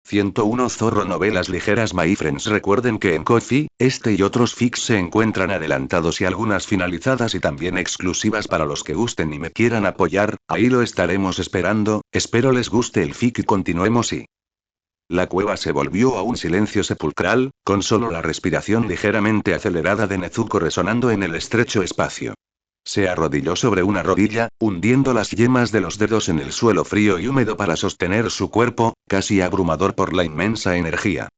101 Zorro Novelas ligeras. My friends, recuerden que en Ko-fi, este y otros fics se encuentran adelantados y algunas finalizadas y también exclusivas para los que gusten y me quieran apoyar, ahí lo estaremos esperando. Espero les guste el fic y continuemos y... La cueva se volvió a un silencio sepulcral, con solo la respiración ligeramente acelerada de Nezuko resonando en el estrecho espacio. Se arrodilló sobre una rodilla, hundiendo las yemas de los dedos en el suelo frío y húmedo para sostener su cuerpo, casi abrumador por la inmensa energía.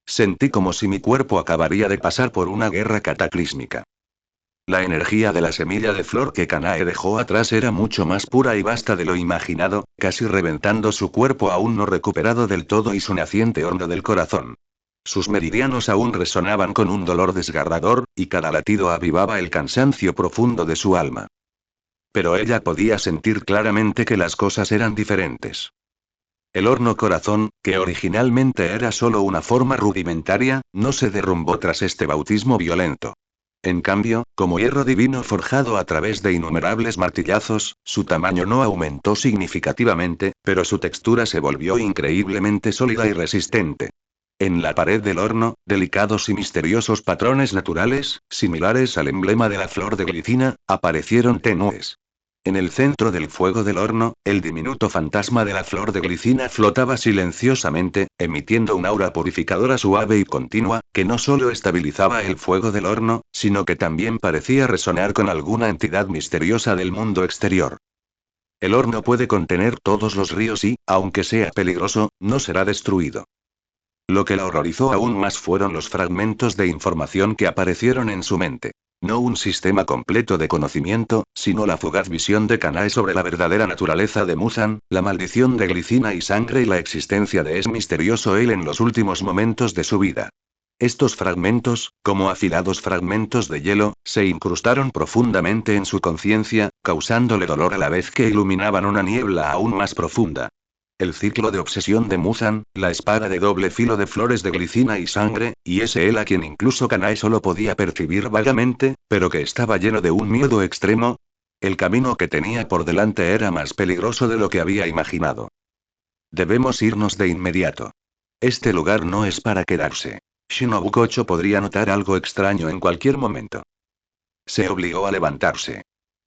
Sentí como si mi cuerpo acabaría de pasar por una guerra cataclísmica. La energía de la semilla de flor que Kanae dejó atrás era mucho más pura y vasta de lo imaginado, casi reventando su cuerpo aún no recuperado del todo y su naciente horno del corazón. Sus meridianos aún resonaban con un dolor desgarrador, y cada latido avivaba el cansancio profundo de su alma. Pero ella podía sentir claramente que las cosas eran diferentes. El horno corazón, que originalmente era solo una forma rudimentaria, no se derrumbó tras este bautismo violento. En cambio, como hierro divino forjado a través de innumerables martillazos, su tamaño no aumentó significativamente, pero su textura se volvió increíblemente sólida y resistente. En la pared del horno, delicados y misteriosos patrones naturales, similares al emblema de la flor de glicina, aparecieron tenues. En el centro del fuego del horno, el diminuto fantasma de la flor de glicina flotaba silenciosamente, emitiendo un aura purificadora suave y continua, que no solo estabilizaba el fuego del horno, sino que también parecía resonar con alguna entidad misteriosa del mundo exterior. El horno puede contener todos los ríos y, aunque sea peligroso, no será destruido. Lo que la horrorizó aún más fueron los fragmentos de información que aparecieron en su mente. No un sistema completo de conocimiento, sino la fugaz visión de Kanae sobre la verdadera naturaleza de Muzan, la maldición de glicina y sangre y la existencia de ese misterioso él en los últimos momentos de su vida. Estos fragmentos, como afilados fragmentos de hielo, se incrustaron profundamente en su conciencia, causándole dolor a la vez que iluminaban una niebla aún más profunda. El ciclo de obsesión de Muzan, la espada de doble filo de flores de glicina y sangre, y ese él a quien incluso Kanae solo podía percibir vagamente, pero que estaba lleno de un miedo extremo. El camino que tenía por delante era más peligroso de lo que había imaginado. Debemos irnos de inmediato. Este lugar no es para quedarse. Shinobu Kocho podría notar algo extraño en cualquier momento. Se obligó a levantarse.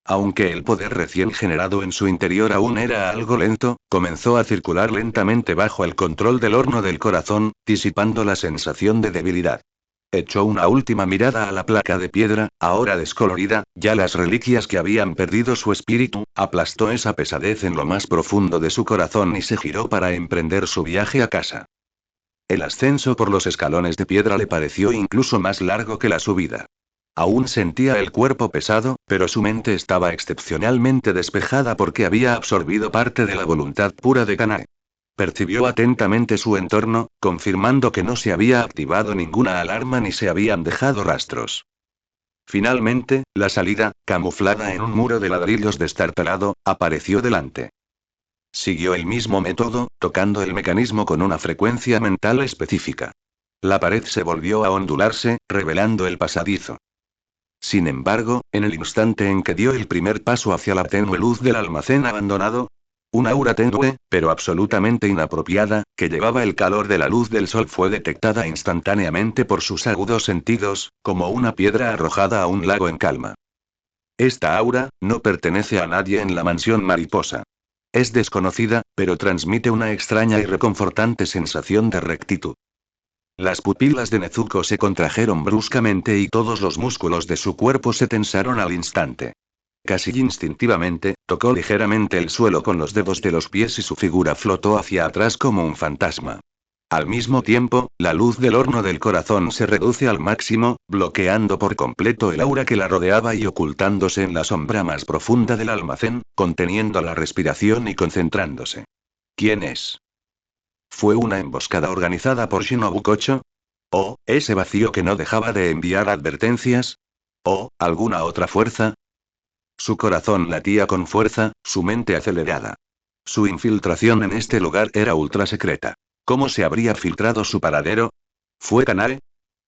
Aunque el poder recién generado en su interior aún era algo lento, comenzó a circular lentamente bajo el control del horno del corazón, disipando la sensación de debilidad. Echó una última mirada a la placa de piedra, ahora descolorida, ya las reliquias que habían perdido su espíritu, aplastó esa pesadez en lo más profundo de su corazón y se giró para emprender su viaje a casa. El ascenso por los escalones de piedra le pareció incluso más largo que la subida. Aún sentía el cuerpo pesado, pero su mente estaba excepcionalmente despejada porque había absorbido parte de la voluntad pura de Kanae. Percibió atentamente su entorno, confirmando que no se había activado ninguna alarma ni se habían dejado rastros. Finalmente, la salida, camuflada en un muro de ladrillos destartalado, apareció delante. Siguió el mismo método, tocando el mecanismo con una frecuencia mental específica. La pared se volvió a ondularse, revelando el pasadizo. Sin embargo, en el instante en que dio el primer paso hacia la tenue luz del almacén abandonado, un aura tenue, pero absolutamente inapropiada, que llevaba el calor de la luz del sol fue detectada instantáneamente por sus agudos sentidos, como una piedra arrojada a un lago en calma. Esta aura, no pertenece a nadie en la mansión mariposa. Es desconocida, pero transmite una extraña y reconfortante sensación de rectitud. Las pupilas de Nezuko se contrajeron bruscamente y todos los músculos de su cuerpo se tensaron al instante. Casi instintivamente, tocó ligeramente el suelo con los dedos de los pies y su figura flotó hacia atrás como un fantasma. Al mismo tiempo, la luz del horno del corazón se reduce al máximo, bloqueando por completo el aura que la rodeaba y ocultándose en la sombra más profunda del almacén, conteniendo la respiración y concentrándose. ¿Quién es? ¿Fue una emboscada organizada por Shinobu Kocho? ¿O, ese vacío que no dejaba de enviar advertencias? ¿O, alguna otra fuerza? Su corazón latía con fuerza, su mente acelerada. Su infiltración en este lugar era ultra secreta. ¿Cómo se habría filtrado su paradero? ¿Fue Kanae?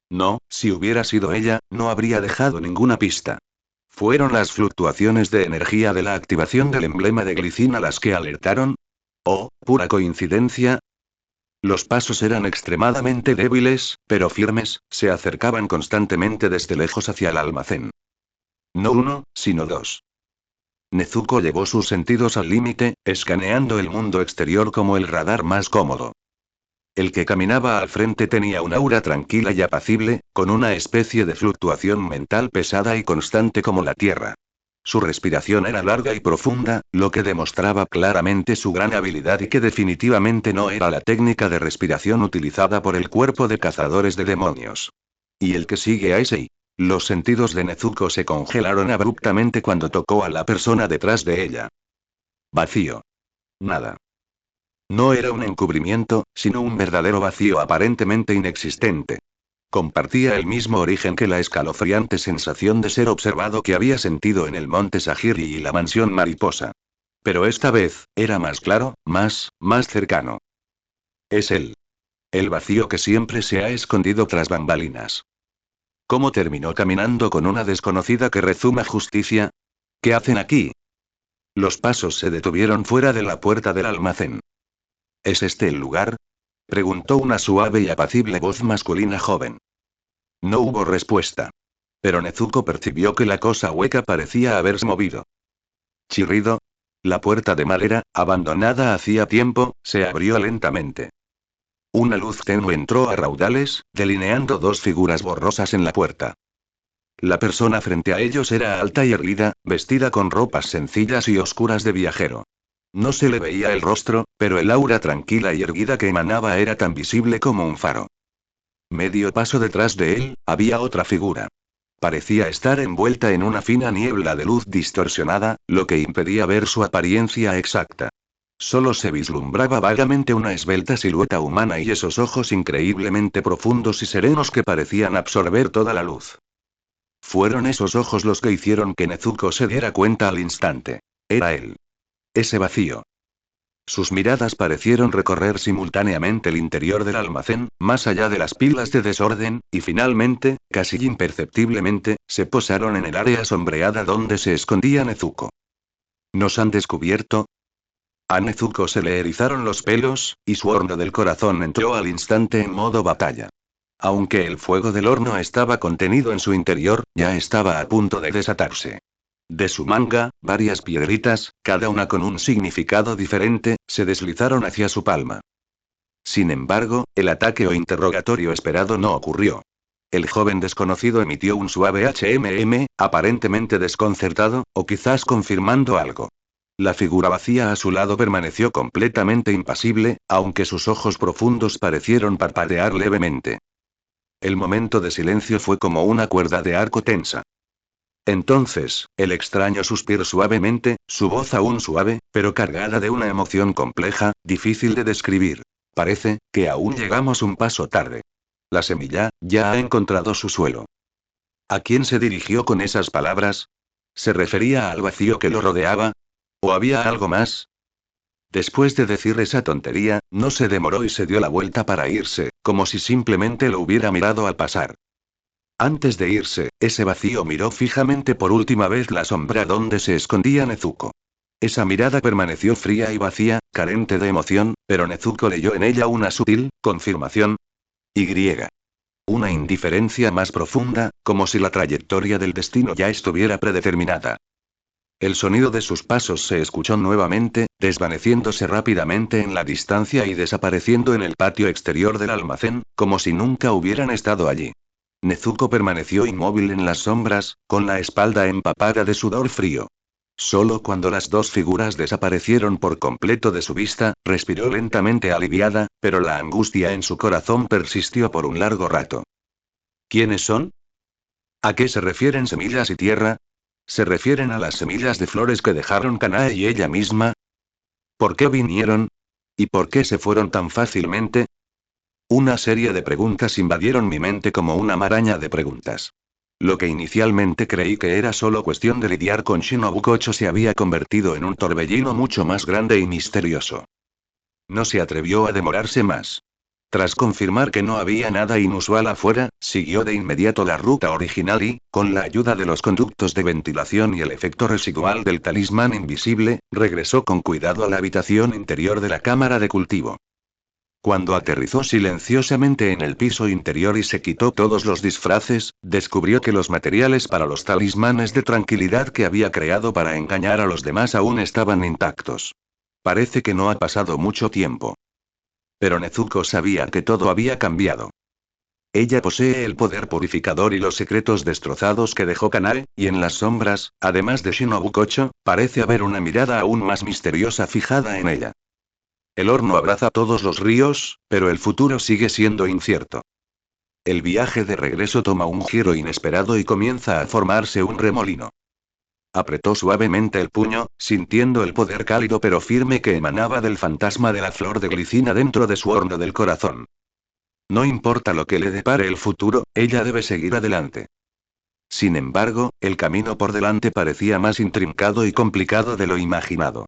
No, si hubiera sido ella, no habría dejado ninguna pista. ¿Fueron las fluctuaciones de energía de la activación del emblema de glicina las que alertaron? ¿O, pura coincidencia? Los pasos eran extremadamente débiles, pero firmes, se acercaban constantemente desde lejos hacia el almacén. No uno, sino dos. Nezuko llevó sus sentidos al límite, escaneando el mundo exterior como el radar más cómodo. El que caminaba al frente tenía un aura tranquila y apacible, con una especie de fluctuación mental pesada y constante como la tierra. Su respiración era larga y profunda, lo que demostraba claramente su gran habilidad y que definitivamente no era la técnica de respiración utilizada por el cuerpo de cazadores de demonios. Y el que sigue a ese. Los sentidos de Nezuko se congelaron abruptamente cuando tocó a la persona detrás de ella. Vacío. Nada. No era un encubrimiento, sino un verdadero vacío aparentemente inexistente. Compartía el mismo origen que la escalofriante sensación de ser observado que había sentido en el monte Sagiri y la mansión mariposa. Pero esta vez, era más claro, más cercano. Es él. El vacío que siempre se ha escondido tras bambalinas. ¿Cómo terminó caminando con una desconocida que rezuma justicia? ¿Qué hacen aquí? Los pasos se detuvieron fuera de la puerta del almacén. ¿Es este el lugar? Preguntó una suave y apacible voz masculina joven. No hubo respuesta. Pero Nezuko percibió que la cosa hueca parecía haberse movido. Chirrido. La puerta de madera, abandonada hacía tiempo, se abrió lentamente. Una luz tenue entró a raudales, delineando dos figuras borrosas en la puerta. La persona frente a ellos era alta y erguida, vestida con ropas sencillas y oscuras de viajero. No se le veía el rostro, pero el aura tranquila y erguida que emanaba era tan visible como un faro. Medio paso detrás de él, había otra figura. Parecía estar envuelta en una fina niebla de luz distorsionada, lo que impedía ver su apariencia exacta. Solo se vislumbraba vagamente una esbelta silueta humana y esos ojos increíblemente profundos y serenos que parecían absorber toda la luz. Fueron esos ojos los que hicieron que Nezuko se diera cuenta al instante. Era él. Ese vacío. Sus miradas parecieron recorrer simultáneamente el interior del almacén, más allá de las pilas de desorden, y finalmente, casi imperceptiblemente, se posaron en el área sombreada donde se escondía Nezuko. ¿Nos han descubierto? A Nezuko se le erizaron los pelos, y su horno del corazón entró al instante en modo batalla. Aunque el fuego del horno estaba contenido en su interior, ya estaba a punto de desatarse. De su manga, varias piedritas, cada una con un significado diferente, se deslizaron hacia su palma. Sin embargo, el ataque o interrogatorio esperado no ocurrió. El joven desconocido emitió un suave aparentemente desconcertado, o quizás confirmando algo. La figura vacía a su lado permaneció completamente impasible, aunque sus ojos profundos parecieron parpadear levemente. El momento de silencio fue como una cuerda de arco tensa. Entonces, el extraño suspiró suavemente, su voz aún suave, pero cargada de una emoción compleja, difícil de describir. Parece que aún llegamos un paso tarde. La semilla ya ha encontrado su suelo. ¿A quién se dirigió con esas palabras? ¿Se refería al vacío que lo rodeaba? ¿O había algo más? Después de decir esa tontería, no se demoró y se dio la vuelta para irse, como si simplemente lo hubiera mirado al pasar. Antes de irse, ese vacío miró fijamente por última vez la sombra donde se escondía Nezuko. Esa mirada permaneció fría y vacía, carente de emoción, pero Nezuko leyó en ella una sutil confirmación. Y. Una indiferencia más profunda, como si la trayectoria del destino ya estuviera predeterminada. El sonido de sus pasos se escuchó nuevamente, desvaneciéndose rápidamente en la distancia y desapareciendo en el patio exterior del almacén, como si nunca hubieran estado allí. Nezuko permaneció inmóvil en las sombras, con la espalda empapada de sudor frío. Solo cuando las dos figuras desaparecieron por completo de su vista, respiró lentamente aliviada, pero la angustia en su corazón persistió por un largo rato. ¿Quiénes son? ¿A qué se refieren semillas y tierra? ¿Se refieren a las semillas de flores que dejaron Kanae y ella misma? ¿Por qué vinieron? ¿Y por qué se fueron tan fácilmente? Una serie de preguntas invadieron mi mente como una maraña de preguntas. Lo que inicialmente creí que era solo cuestión de lidiar con Shinobu Kocho se había convertido en un torbellino mucho más grande y misterioso. No se atrevió a demorarse más. Tras confirmar que no había nada inusual afuera, siguió de inmediato la ruta original y, con la ayuda de los conductos de ventilación y el efecto residual del talismán invisible, regresó con cuidado a la habitación interior de la cámara de cultivo. Cuando aterrizó silenciosamente en el piso interior y se quitó todos los disfraces, descubrió que los materiales para los talismanes de tranquilidad que había creado para engañar a los demás aún estaban intactos. Parece que no ha pasado mucho tiempo. Pero Nezuko sabía que todo había cambiado. Ella posee el poder purificador y los secretos destrozados que dejó Kanae, y en las sombras, además de Shinobu Kocho, parece haber una mirada aún más misteriosa fijada en ella. El horno abraza todos los ríos, pero el futuro sigue siendo incierto. El viaje de regreso toma un giro inesperado y comienza a formarse un remolino. Apretó suavemente el puño, sintiendo el poder cálido pero firme que emanaba del fantasma de la flor de glicina dentro de su horno del corazón. No importa lo que le depare el futuro, ella debe seguir adelante. Sin embargo, el camino por delante parecía más intrincado y complicado de lo imaginado.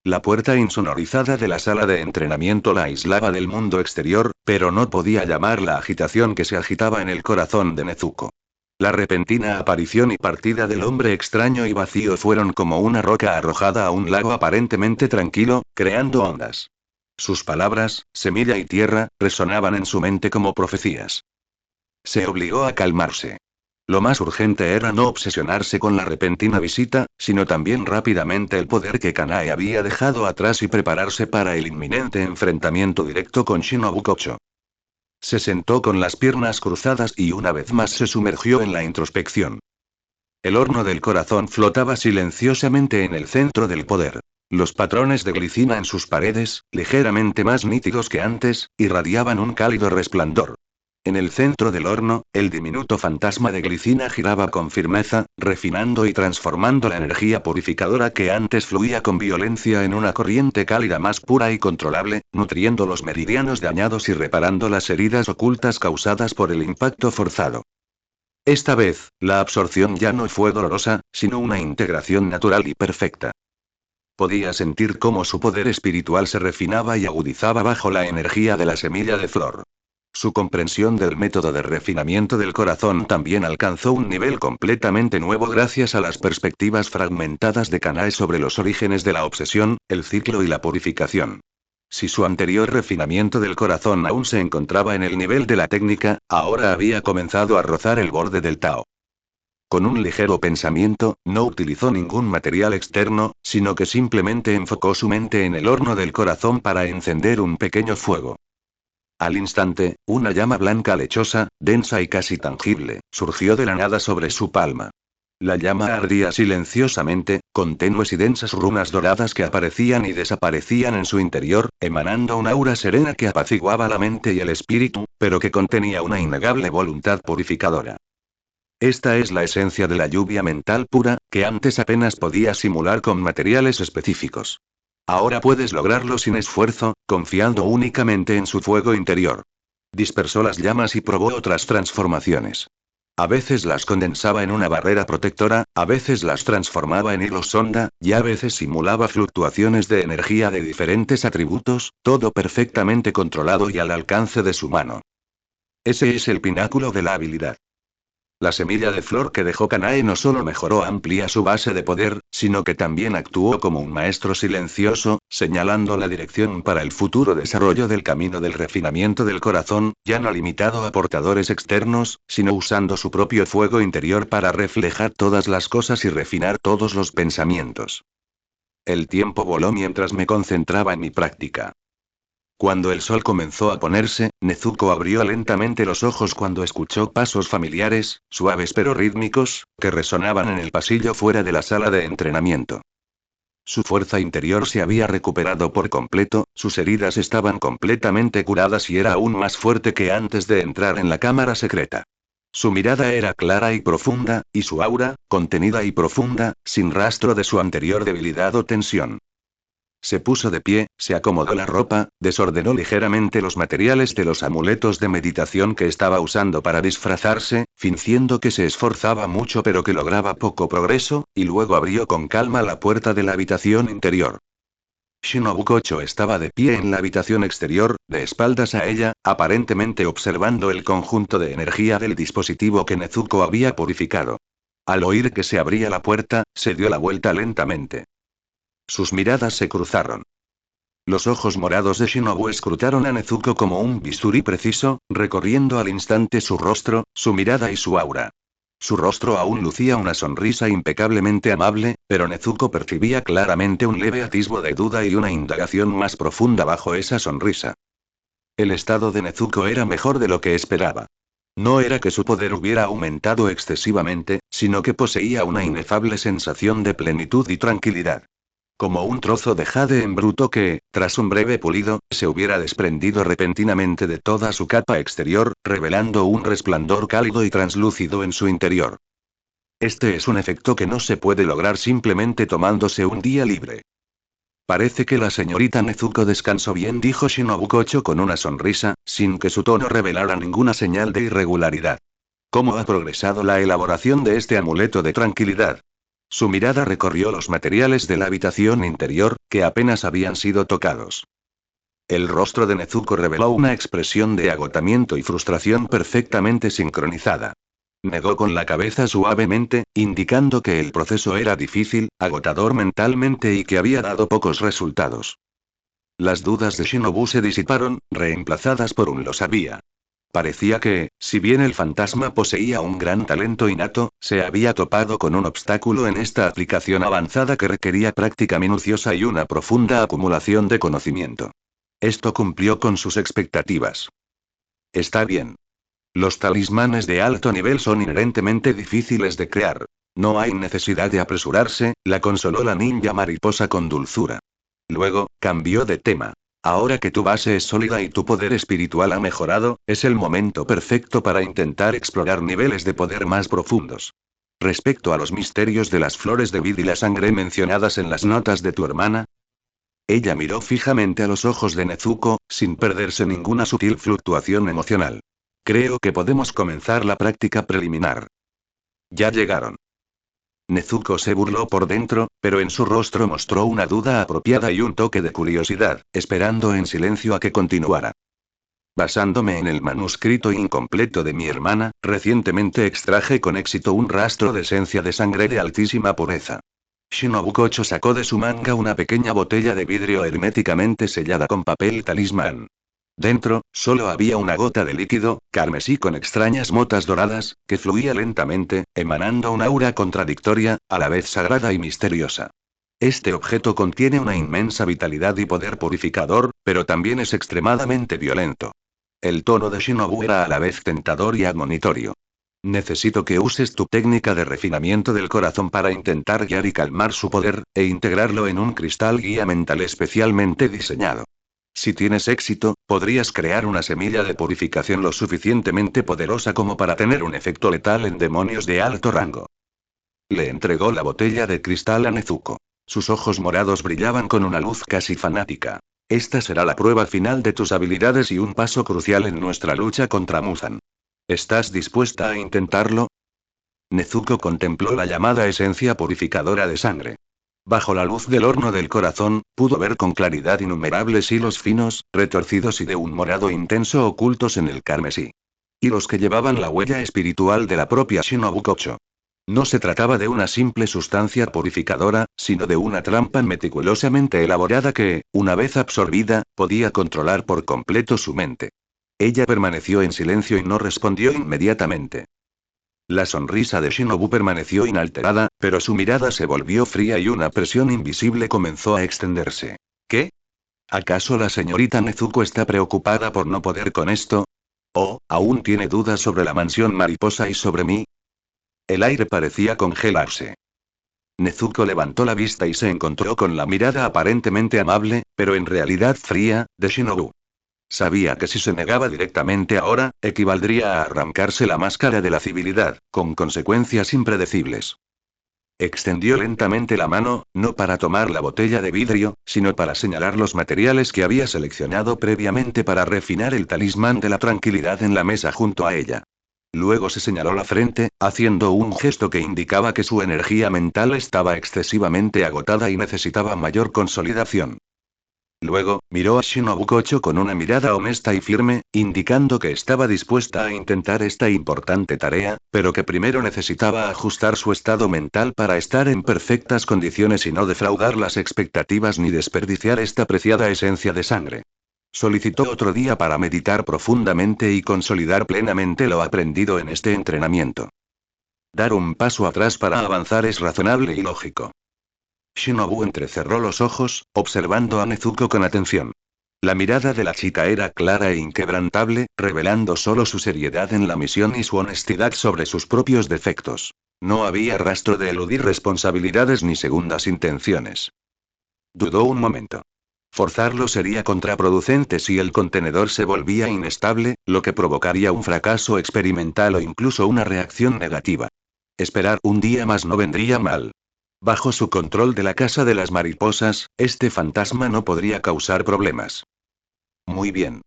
La puerta insonorizada de la sala de entrenamiento la aislaba del mundo exterior, pero no podía llamar la agitación que se agitaba en el corazón de Nezuko. La repentina aparición y partida del hombre extraño y vacío fueron como una roca arrojada a un lago aparentemente tranquilo, creando ondas. Sus palabras, semilla y tierra, resonaban en su mente como profecías. Se obligó a calmarse. Lo más urgente era no obsesionarse con la repentina visita, sino también rápidamente el poder que Kanae había dejado atrás y prepararse para el inminente enfrentamiento directo con Shinobu Kocho. Se sentó con las piernas cruzadas y una vez más se sumergió en la introspección. El horno del corazón flotaba silenciosamente en el centro del poder. Los patrones de glicina en sus paredes, ligeramente más nítidos que antes, irradiaban un cálido resplandor. En el centro del horno, el diminuto fantasma de glicina giraba con firmeza, refinando y transformando la energía purificadora que antes fluía con violencia en una corriente cálida más pura y controlable, nutriendo los meridianos dañados y reparando las heridas ocultas causadas por el impacto forzado. Esta vez, la absorción ya no fue dolorosa, sino una integración natural y perfecta. Podía sentir cómo su poder espiritual se refinaba y agudizaba bajo la energía de la semilla de flor. Su comprensión del método de refinamiento del corazón también alcanzó un nivel completamente nuevo gracias a las perspectivas fragmentadas de Kanae sobre los orígenes de la obsesión, el ciclo y la purificación. Si su anterior refinamiento del corazón aún se encontraba en el nivel de la técnica, ahora había comenzado a rozar el borde del Tao. Con un ligero pensamiento, no utilizó ningún material externo, sino que simplemente enfocó su mente en el horno del corazón para encender un pequeño fuego. Al instante, una llama blanca lechosa, densa y casi tangible, surgió de la nada sobre su palma. La llama ardía silenciosamente, con tenues y densas runas doradas que aparecían y desaparecían en su interior, emanando una aura serena que apaciguaba la mente y el espíritu, pero que contenía una innegable voluntad purificadora. Esta es la esencia de la lluvia mental pura, que antes apenas podía simular con materiales específicos. Ahora puedes lograrlo sin esfuerzo, confiando únicamente en su fuego interior. Dispersó las llamas y probó otras transformaciones. A veces las condensaba en una barrera protectora, a veces las transformaba en hilos sonda, y a veces simulaba fluctuaciones de energía de diferentes atributos, todo perfectamente controlado y al alcance de su mano. Ese es el pináculo de la habilidad. La semilla de flor que dejó Kanae no solo mejoró amplia su base de poder, sino que también actuó como un maestro silencioso, señalando la dirección para el futuro desarrollo del camino del refinamiento del corazón, ya no limitado a portadores externos, sino usando su propio fuego interior para reflejar todas las cosas y refinar todos los pensamientos. El tiempo voló mientras me concentraba en mi práctica. Cuando el sol comenzó a ponerse, Nezuko abrió lentamente los ojos cuando escuchó pasos familiares, suaves pero rítmicos, que resonaban en el pasillo fuera de la sala de entrenamiento. Su fuerza interior se había recuperado por completo, sus heridas estaban completamente curadas y era aún más fuerte que antes de entrar en la cámara secreta. Su mirada era clara y profunda, y su aura, contenida y profunda, sin rastro de su anterior debilidad o tensión. Se puso de pie, se acomodó la ropa, desordenó ligeramente los materiales de los amuletos de meditación que estaba usando para disfrazarse, fingiendo que se esforzaba mucho pero que lograba poco progreso, y luego abrió con calma la puerta de la habitación interior. Shinobu Kocho estaba de pie en la habitación exterior, de espaldas a ella, aparentemente observando el conjunto de energía del dispositivo que Nezuko había purificado. Al oír que se abría la puerta, se dio la vuelta lentamente. Sus miradas se cruzaron. Los ojos morados de Shinobu escrutaron a Nezuko como un bisturí preciso, recorriendo al instante su rostro, su mirada y su aura. Su rostro aún lucía una sonrisa impecablemente amable, pero Nezuko percibía claramente un leve atisbo de duda y una indagación más profunda bajo esa sonrisa. El estado de Nezuko era mejor de lo que esperaba. No era que su poder hubiera aumentado excesivamente, sino que poseía una inefable sensación de plenitud y tranquilidad. Como un trozo de jade en bruto que, tras un breve pulido, se hubiera desprendido repentinamente de toda su capa exterior, revelando un resplandor cálido y translúcido en su interior. Este es un efecto que no se puede lograr simplemente tomándose un día libre. Parece que la señorita Nezuko descansó bien, dijo Shinobu Kocho con una sonrisa, sin que su tono revelara ninguna señal de irregularidad. ¿Cómo ha progresado la elaboración de este amuleto de tranquilidad? Su mirada recorrió los materiales de la habitación interior, que apenas habían sido tocados. El rostro de Nezuko reveló una expresión de agotamiento y frustración perfectamente sincronizada. Negó con la cabeza suavemente, indicando que el proceso era difícil, agotador mentalmente y que había dado pocos resultados. Las dudas de Shinobu se disiparon, reemplazadas por un lo sabía. Parecía que, si bien el fantasma poseía un gran talento innato, se había topado con un obstáculo en esta aplicación avanzada que requería práctica minuciosa y una profunda acumulación de conocimiento. Esto cumplió con sus expectativas. Está bien. Los talismanes de alto nivel son inherentemente difíciles de crear. No hay necesidad de apresurarse, la consoló la ninja mariposa con dulzura. Luego, cambió de tema. Ahora que tu base es sólida y tu poder espiritual ha mejorado, es el momento perfecto para intentar explorar niveles de poder más profundos. Respecto a los misterios de las flores de vida y la sangre mencionadas en las notas de tu hermana, ella miró fijamente a los ojos de Nezuko, sin perderse ninguna sutil fluctuación emocional. Creo que podemos comenzar la práctica preliminar. Ya llegaron. Nezuko se burló por dentro, pero en su rostro mostró una duda apropiada y un toque de curiosidad, esperando en silencio a que continuara. Basándome en el manuscrito incompleto de mi hermana, recientemente extraje con éxito un rastro de esencia de sangre de altísima pureza. Shinobu Kocho sacó de su manga una pequeña botella de vidrio herméticamente sellada con papel talismán. Dentro, solo había una gota de líquido, carmesí con extrañas motas doradas, que fluía lentamente, emanando una aura contradictoria, a la vez sagrada y misteriosa. Este objeto contiene una inmensa vitalidad y poder purificador, pero también es extremadamente violento. El tono de Shinobu era a la vez tentador y admonitorio. Necesito que uses tu técnica de refinamiento del corazón para intentar guiar y calmar su poder, e integrarlo en un cristal guía mental especialmente diseñado. Si tienes éxito, podrías crear una semilla de purificación lo suficientemente poderosa como para tener un efecto letal en demonios de alto rango. Le entregó la botella de cristal a Nezuko. Sus ojos morados brillaban con una luz casi fanática. Esta será la prueba final de tus habilidades y un paso crucial en nuestra lucha contra Muzan. ¿Estás dispuesta a intentarlo? Nezuko contempló la llamada esencia purificadora de sangre. Bajo la luz del horno del corazón, pudo ver con claridad innumerables hilos finos, retorcidos y de un morado intenso ocultos en el carmesí. Hilos que llevaban la huella espiritual de la propia Shinobu Kocho. No se trataba de una simple sustancia purificadora, sino de una trampa meticulosamente elaborada que, una vez absorbida, podía controlar por completo su mente. Ella permaneció en silencio y no respondió inmediatamente. La sonrisa de Shinobu permaneció inalterada, pero su mirada se volvió fría y una presión invisible comenzó a extenderse. ¿Qué? ¿Acaso la señorita Nezuko está preocupada por no poder con esto? ¿O, aún tiene dudas sobre la mansión mariposa y sobre mí? El aire parecía congelarse. Nezuko levantó la vista y se encontró con la mirada aparentemente amable, pero en realidad fría, de Shinobu. Sabía que si se negaba directamente ahora, equivaldría a arrancarse la máscara de la civilidad, con consecuencias impredecibles. Extendió lentamente la mano, no para tomar la botella de vidrio, sino para señalar los materiales que había seleccionado previamente para refinar el talismán de la tranquilidad en la mesa junto a ella. Luego se señaló la frente, haciendo un gesto que indicaba que su energía mental estaba excesivamente agotada y necesitaba mayor consolidación. Luego, miró a Shinobu Kocho con una mirada honesta y firme, indicando que estaba dispuesta a intentar esta importante tarea, pero que primero necesitaba ajustar su estado mental para estar en perfectas condiciones y no defraudar las expectativas ni desperdiciar esta preciada esencia de sangre. Solicitó otro día para meditar profundamente y consolidar plenamente lo aprendido en este entrenamiento. Dar un paso atrás para avanzar es razonable y lógico. Shinobu entrecerró los ojos, observando a Nezuko con atención. La mirada de la chica era clara e inquebrantable, revelando solo su seriedad en la misión y su honestidad sobre sus propios defectos. No había rastro de eludir responsabilidades ni segundas intenciones. Dudó un momento. Forzarlo sería contraproducente si el contenedor se volvía inestable, lo que provocaría un fracaso experimental o incluso una reacción negativa. Esperar un día más no vendría mal. Bajo su control de la casa de las mariposas, este fantasma no podría causar problemas. Muy bien.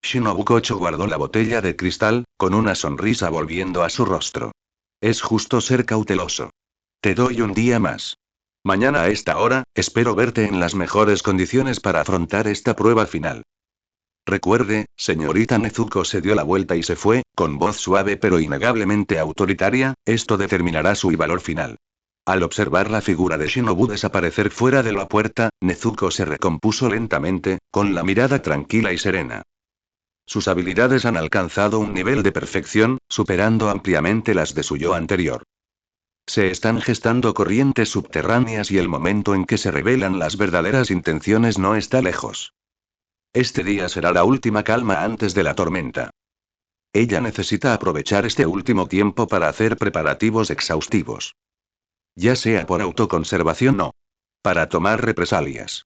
Shinobu Kocho guardó la botella de cristal, con una sonrisa volviendo a su rostro. Es justo ser cauteloso. Te doy un día más. Mañana a esta hora, espero verte en las mejores condiciones para afrontar esta prueba final. Recuerde, señorita Nezuko se dio la vuelta y se fue, con voz suave pero innegablemente autoritaria, esto determinará su valor final. Al observar la figura de Shinobu desaparecer fuera de la puerta, Nezuko se recompuso lentamente, con la mirada tranquila y serena. Sus habilidades han alcanzado un nivel de perfección, superando ampliamente las de su yo anterior. Se están gestando corrientes subterráneas y el momento en que se revelan las verdaderas intenciones no está lejos. Este día será la última calma antes de la tormenta. Ella necesita aprovechar este último tiempo para hacer preparativos exhaustivos. Ya sea por autoconservación o para tomar represalias.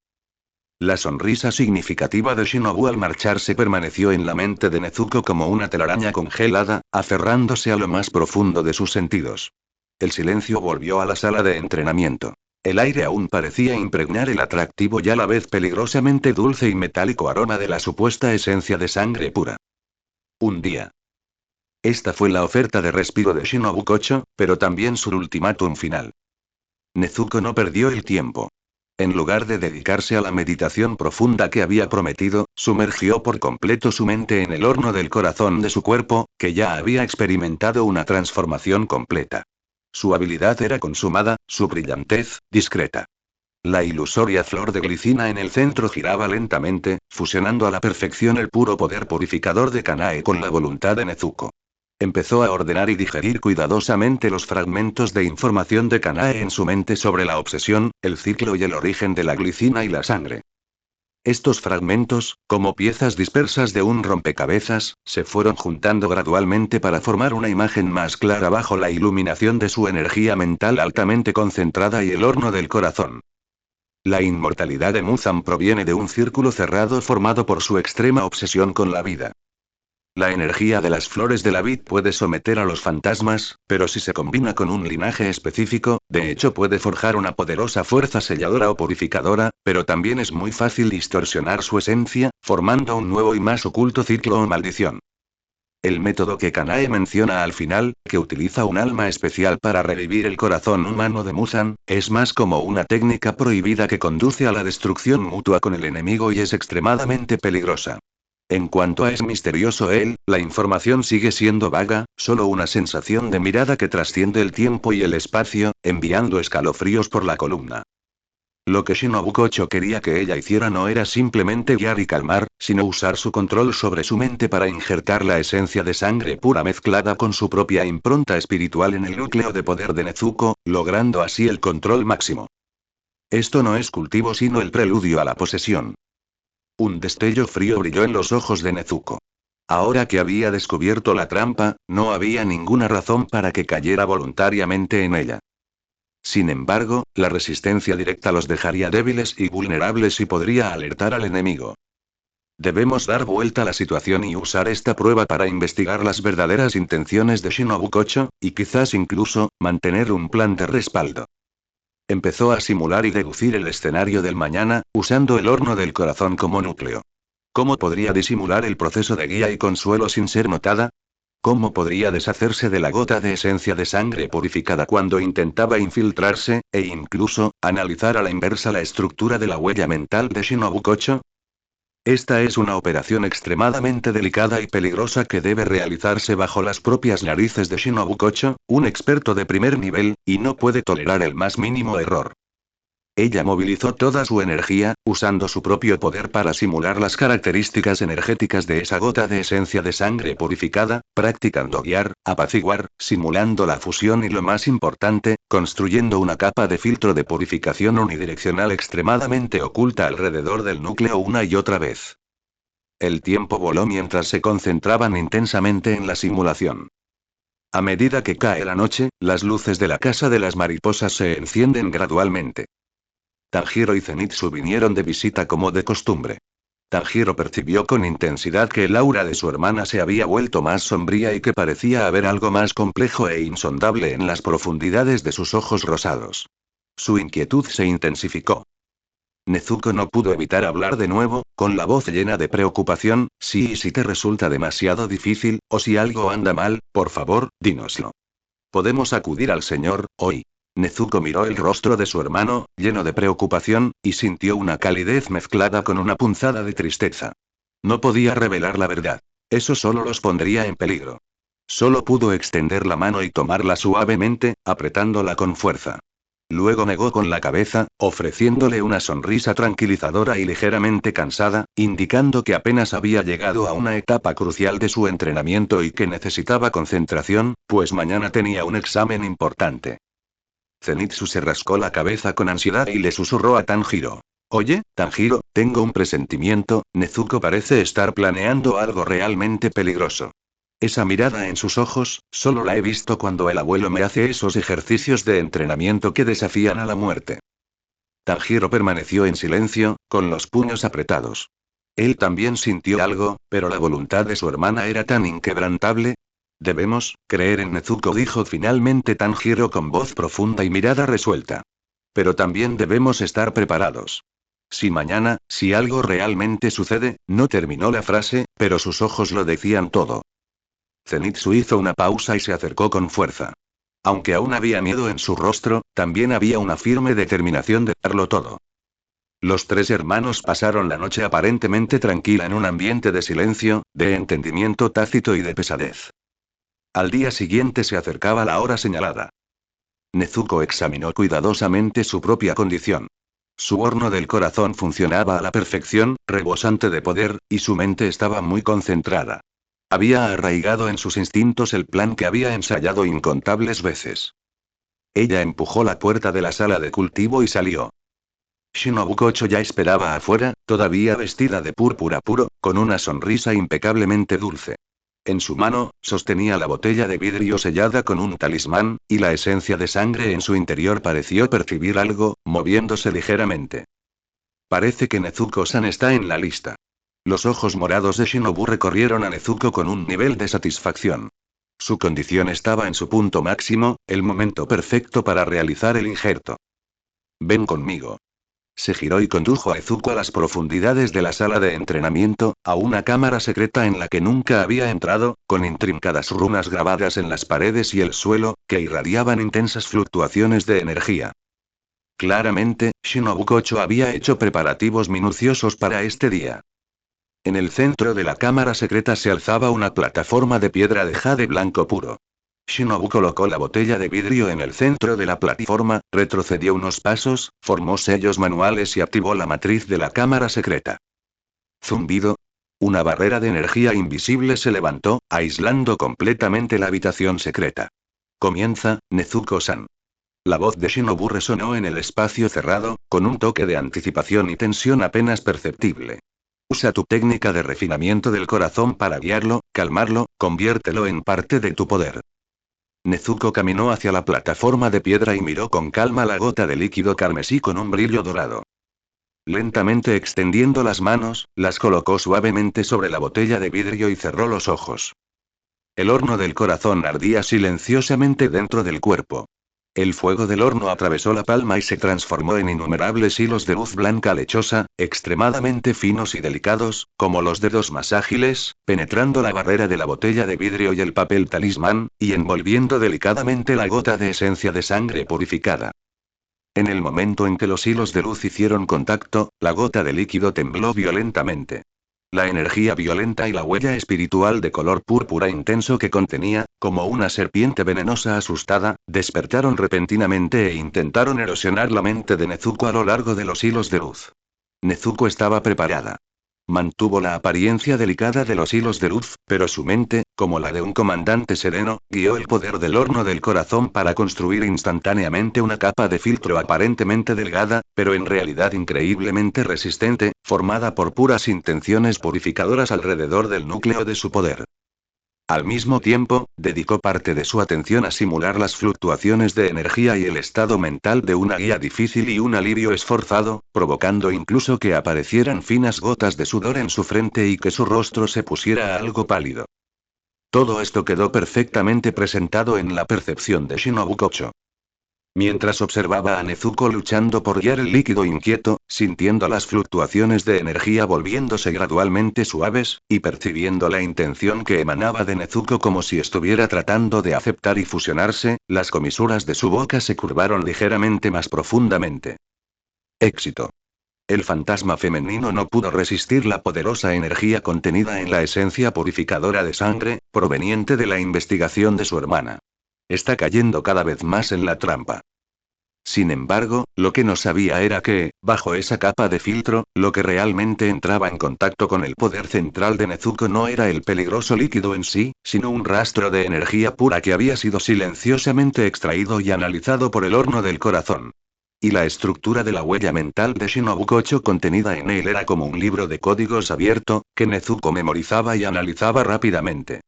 La sonrisa significativa de Shinobu al marcharse permaneció en la mente de Nezuko como una telaraña congelada, aferrándose a lo más profundo de sus sentidos. El silencio volvió a la sala de entrenamiento. El aire aún parecía impregnar el atractivo y a la vez peligrosamente dulce y metálico aroma de la supuesta esencia de sangre pura. Un día. Esta fue la oferta de respiro de Shinobu Kocho, pero también su ultimátum final. Nezuko no perdió el tiempo. En lugar de dedicarse a la meditación profunda que había prometido, sumergió por completo su mente en el horno del corazón de su cuerpo, que ya había experimentado una transformación completa. Su habilidad era consumada, su brillantez, discreta. La ilusoria flor de glicina en el centro giraba lentamente, fusionando a la perfección el puro poder purificador de Kanae con la voluntad de Nezuko. Empezó a ordenar y digerir cuidadosamente los fragmentos de información de Kanae en su mente sobre la obsesión, el ciclo y el origen de la glicina y la sangre. Estos fragmentos, como piezas dispersas de un rompecabezas, se fueron juntando gradualmente para formar una imagen más clara bajo la iluminación de su energía mental altamente concentrada y el horno del corazón. La inmortalidad de Muzan proviene de un círculo cerrado formado por su extrema obsesión con la vida. La energía de las flores de la vid puede someter a los fantasmas, pero si se combina con un linaje específico, de hecho puede forjar una poderosa fuerza selladora o purificadora, pero también es muy fácil distorsionar su esencia, formando un nuevo y más oculto ciclo o maldición. El método que Kanae menciona al final, que utiliza un alma especial para revivir el corazón humano de Muzan, es más como una técnica prohibida que conduce a la destrucción mutua con el enemigo y es extremadamente peligrosa. En cuanto a es misterioso él, la información sigue siendo vaga, solo una sensación de mirada que trasciende el tiempo y el espacio, enviando escalofríos por la columna. Lo que Shinobu Kocho quería que ella hiciera no era simplemente guiar y calmar, sino usar su control sobre su mente para injertar la esencia de sangre pura mezclada con su propia impronta espiritual en el núcleo de poder de Nezuko, logrando así el control máximo. Esto no es cultivo sino el preludio a la posesión. Un destello frío brilló en los ojos de Nezuko. Ahora que había descubierto la trampa, no había ninguna razón para que cayera voluntariamente en ella. Sin embargo, la resistencia directa los dejaría débiles y vulnerables y podría alertar al enemigo. Debemos dar vuelta a la situación y usar esta prueba para investigar las verdaderas intenciones de Shinobu Kocho, y quizás incluso, mantener un plan de respaldo. Empezó a simular y deducir el escenario del mañana, usando el horno del corazón como núcleo. ¿Cómo podría disimular el proceso de guía y consuelo sin ser notada? ¿Cómo podría deshacerse de la gota de esencia de sangre purificada cuando intentaba infiltrarse, e incluso, analizar a la inversa la estructura de la huella mental de Shinobu Kocho? Esta es una operación extremadamente delicada y peligrosa que debe realizarse bajo las propias narices de Shinobu Kocho, un experto de primer nivel, y no puede tolerar el más mínimo error. Ella movilizó toda su energía, usando su propio poder para simular las características energéticas de esa gota de esencia de sangre purificada, practicando guiar, apaciguar, simulando la fusión y lo más importante, construyendo una capa de filtro de purificación unidireccional extremadamente oculta alrededor del núcleo una y otra vez. El tiempo voló mientras se concentraban intensamente en la simulación. A medida que cae la noche, las luces de la casa de las mariposas se encienden gradualmente. Tanjiro y Zenitsu vinieron de visita como de costumbre. Tanjiro percibió con intensidad que el aura de su hermana se había vuelto más sombría y que parecía haber algo más complejo e insondable en las profundidades de sus ojos rosados. Su inquietud se intensificó. Nezuko no pudo evitar hablar de nuevo, con la voz llena de preocupación: sí, y si te resulta demasiado difícil, o si algo anda mal, por favor, dínoslo. Podemos acudir al señor, hoy. Nezuko miró el rostro de su hermano, lleno de preocupación, y sintió una calidez mezclada con una punzada de tristeza. No podía revelar la verdad. Eso solo los pondría en peligro. Solo pudo extender la mano y tomarla suavemente, apretándola con fuerza. Luego negó con la cabeza, ofreciéndole una sonrisa tranquilizadora y ligeramente cansada, indicando que apenas había llegado a una etapa crucial de su entrenamiento y que necesitaba concentración, pues mañana tenía un examen importante. Zenitsu se rascó la cabeza con ansiedad y le susurró a Tanjiro. Oye, Tanjiro, tengo un presentimiento, Nezuko parece estar planeando algo realmente peligroso. Esa mirada en sus ojos, solo la he visto cuando el abuelo me hace esos ejercicios de entrenamiento que desafían a la muerte. Tanjiro permaneció en silencio, con los puños apretados. Él también sintió algo, pero la voluntad de su hermana era tan inquebrantable. Debemos creer en Nezuko, dijo finalmente Tanjiro con voz profunda y mirada resuelta. Pero también debemos estar preparados. Si algo realmente sucede, no terminó la frase, pero sus ojos lo decían todo. Zenitsu hizo una pausa y se acercó con fuerza. Aunque aún había miedo en su rostro, también había una firme determinación de darlo todo. Los tres hermanos pasaron la noche aparentemente tranquila en un ambiente de silencio, de entendimiento tácito y de pesadez. Al día siguiente se acercaba la hora señalada. Nezuko examinó cuidadosamente su propia condición. Su horno del corazón funcionaba a la perfección, rebosante de poder, y su mente estaba muy concentrada. Había arraigado en sus instintos el plan que había ensayado incontables veces. Ella empujó la puerta de la sala de cultivo y salió. Shinobu Kocho ya esperaba afuera, todavía vestida de púrpura puro, con una sonrisa impecablemente dulce. En su mano, sostenía la botella de vidrio sellada con un talismán, y la esencia de sangre en su interior pareció percibir algo, moviéndose ligeramente. Parece que Nezuko-san está en la lista. Los ojos morados de Shinobu recorrieron a Nezuko con un nivel de satisfacción. Su condición estaba en su punto máximo, el momento perfecto para realizar el injerto. Ven conmigo. Se giró y condujo a Nezuko a las profundidades de la sala de entrenamiento, a una cámara secreta en la que nunca había entrado, con intrincadas runas grabadas en las paredes y el suelo, que irradiaban intensas fluctuaciones de energía. Claramente, Shinobu Kocho había hecho preparativos minuciosos para este día. En el centro de la cámara secreta se alzaba una plataforma de piedra de jade blanco puro. Shinobu colocó la botella de vidrio en el centro de la plataforma, retrocedió unos pasos, formó sellos manuales y activó la matriz de la cámara secreta. Zumbido. Una barrera de energía invisible se levantó, aislando completamente la habitación secreta. Comienza, Nezuko-san. La voz de Shinobu resonó en el espacio cerrado, con un toque de anticipación y tensión apenas perceptible. Usa tu técnica de refinamiento del corazón para guiarlo, calmarlo, conviértelo en parte de tu poder. Nezuko caminó hacia la plataforma de piedra y miró con calma la gota de líquido carmesí con un brillo dorado. Lentamente extendiendo las manos, las colocó suavemente sobre la botella de vidrio y cerró los ojos. El horno del corazón ardía silenciosamente dentro del cuerpo. El fuego del horno atravesó la palma y se transformó en innumerables hilos de luz blanca lechosa, extremadamente finos y delicados, como los dedos más ágiles, penetrando la barrera de la botella de vidrio y el papel talismán, y envolviendo delicadamente la gota de esencia de sangre purificada. En el momento en que los hilos de luz hicieron contacto, la gota de líquido tembló violentamente. La energía violenta y la huella espiritual de color púrpura intenso que contenía, como una serpiente venenosa asustada, despertaron repentinamente e intentaron erosionar la mente de Nezuko a lo largo de los hilos de luz. Nezuko estaba preparada. Mantuvo la apariencia delicada de los hilos de luz, pero su mente, como la de un comandante sereno, guió el poder del horno del corazón para construir instantáneamente una capa de filtro aparentemente delgada, pero en realidad increíblemente resistente, formada por puras intenciones purificadoras alrededor del núcleo de su poder. Al mismo tiempo, dedicó parte de su atención a simular las fluctuaciones de energía y el estado mental de una guía difícil y un alivio esforzado, provocando incluso que aparecieran finas gotas de sudor en su frente y que su rostro se pusiera algo pálido. Todo esto quedó perfectamente presentado en la percepción de Shinobu Kocho. Mientras observaba a Nezuko luchando por guiar el líquido inquieto, sintiendo las fluctuaciones de energía volviéndose gradualmente suaves, y percibiendo la intención que emanaba de Nezuko como si estuviera tratando de aceptar y fusionarse, las comisuras de su boca se curvaron ligeramente más profundamente. Éxito. El fantasma femenino no pudo resistir la poderosa energía contenida en la esencia purificadora de sangre, proveniente de la investigación de su hermana. Está cayendo cada vez más en la trampa. Sin embargo, lo que no sabía era que, bajo esa capa de filtro, lo que realmente entraba en contacto con el poder central de Nezuko no era el peligroso líquido en sí, sino un rastro de energía pura que había sido silenciosamente extraído y analizado por el horno del corazón. Y la estructura de la huella mental de Shinobu Kocho contenida en él era como un libro de códigos abierto, que Nezuko memorizaba y analizaba rápidamente.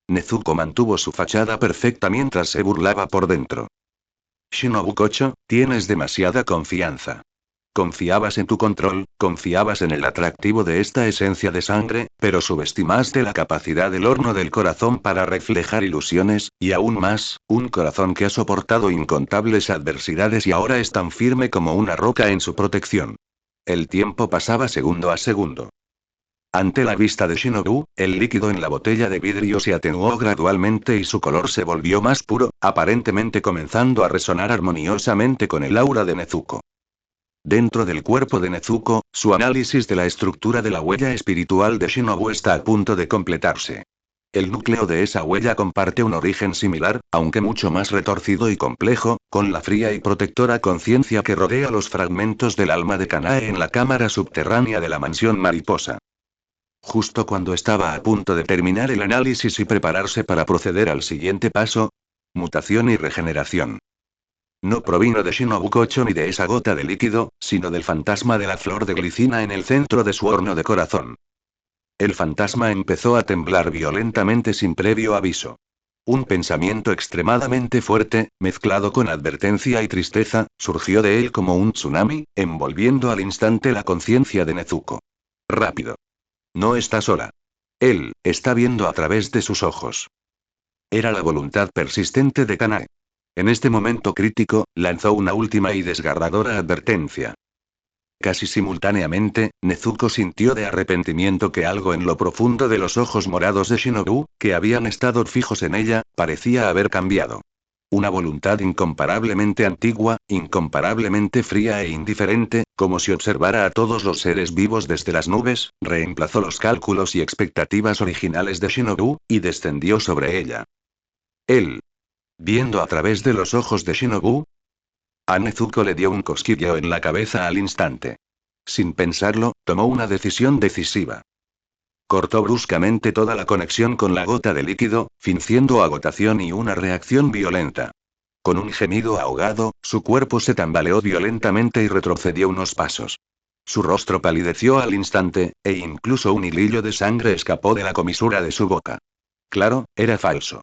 Nezuko mantuvo su fachada perfecta mientras se burlaba por dentro. Shinobu Kocho, tienes demasiada confianza. Confiabas en tu control, confiabas en el atractivo de esta esencia de sangre, pero subestimaste la capacidad del horno del corazón para reflejar ilusiones, y aún más, un corazón que ha soportado incontables adversidades y ahora es tan firme como una roca en su protección. El tiempo pasaba segundo a segundo. Ante la vista de Shinobu, el líquido en la botella de vidrio se atenuó gradualmente y su color se volvió más puro, aparentemente comenzando a resonar armoniosamente con el aura de Nezuko. Dentro del cuerpo de Nezuko, su análisis de la estructura de la huella espiritual de Shinobu está a punto de completarse. El núcleo de esa huella comparte un origen similar, aunque mucho más retorcido y complejo, con la fría y protectora conciencia que rodea los fragmentos del alma de Kanae en la cámara subterránea de la mansión mariposa. Justo cuando estaba a punto de terminar el análisis y prepararse para proceder al siguiente paso, mutación y regeneración. No provino de Shinobu Kocho ni de esa gota de líquido, sino del fantasma de la flor de glicina en el centro de su horno de corazón. El fantasma empezó a temblar violentamente sin previo aviso. Un pensamiento extremadamente fuerte, mezclado con advertencia y tristeza, surgió de él como un tsunami, envolviendo al instante la conciencia de Nezuko. Rápido. No está sola. Él está viendo a través de sus ojos. Era la voluntad persistente de Kanae. En este momento crítico, lanzó una última y desgarradora advertencia. Casi simultáneamente, Nezuko sintió de arrepentimiento que algo en lo profundo de los ojos morados de Shinobu, que habían estado fijos en ella, parecía haber cambiado. Una voluntad incomparablemente antigua, incomparablemente fría e indiferente, como si observara a todos los seres vivos desde las nubes, reemplazó los cálculos y expectativas originales de Shinobu, y descendió sobre ella. Él. Viendo a través de los ojos de Shinobu, a Nezuko le dio un cosquilleo en la cabeza al instante. Sin pensarlo, tomó una decisión decisiva. Cortó bruscamente toda la conexión con la gota de líquido, fingiendo agotación y una reacción violenta. Con un gemido ahogado, su cuerpo se tambaleó violentamente y retrocedió unos pasos. Su rostro palideció al instante, e incluso un hilillo de sangre escapó de la comisura de su boca. Claro, era falso.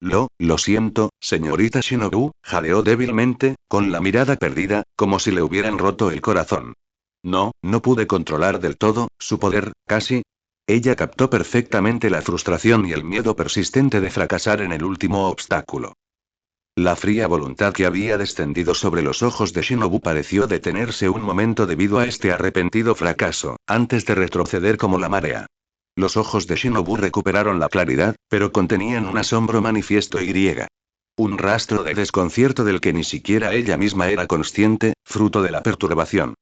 Lo siento, señorita Shinobu, jadeó débilmente, con la mirada perdida, como si le hubieran roto el corazón. No pude controlar del todo, su poder, casi. Ella captó perfectamente la frustración y el miedo persistente de fracasar en el último obstáculo. La fría voluntad que había descendido sobre los ojos de Shinobu pareció detenerse un momento debido a este arrepentido fracaso, antes de retroceder como la marea. Los ojos de Shinobu recuperaron la claridad, pero contenían un asombro manifiesto y griega. Un rastro de desconcierto del que ni siquiera ella misma era consciente, fruto de la perturbación.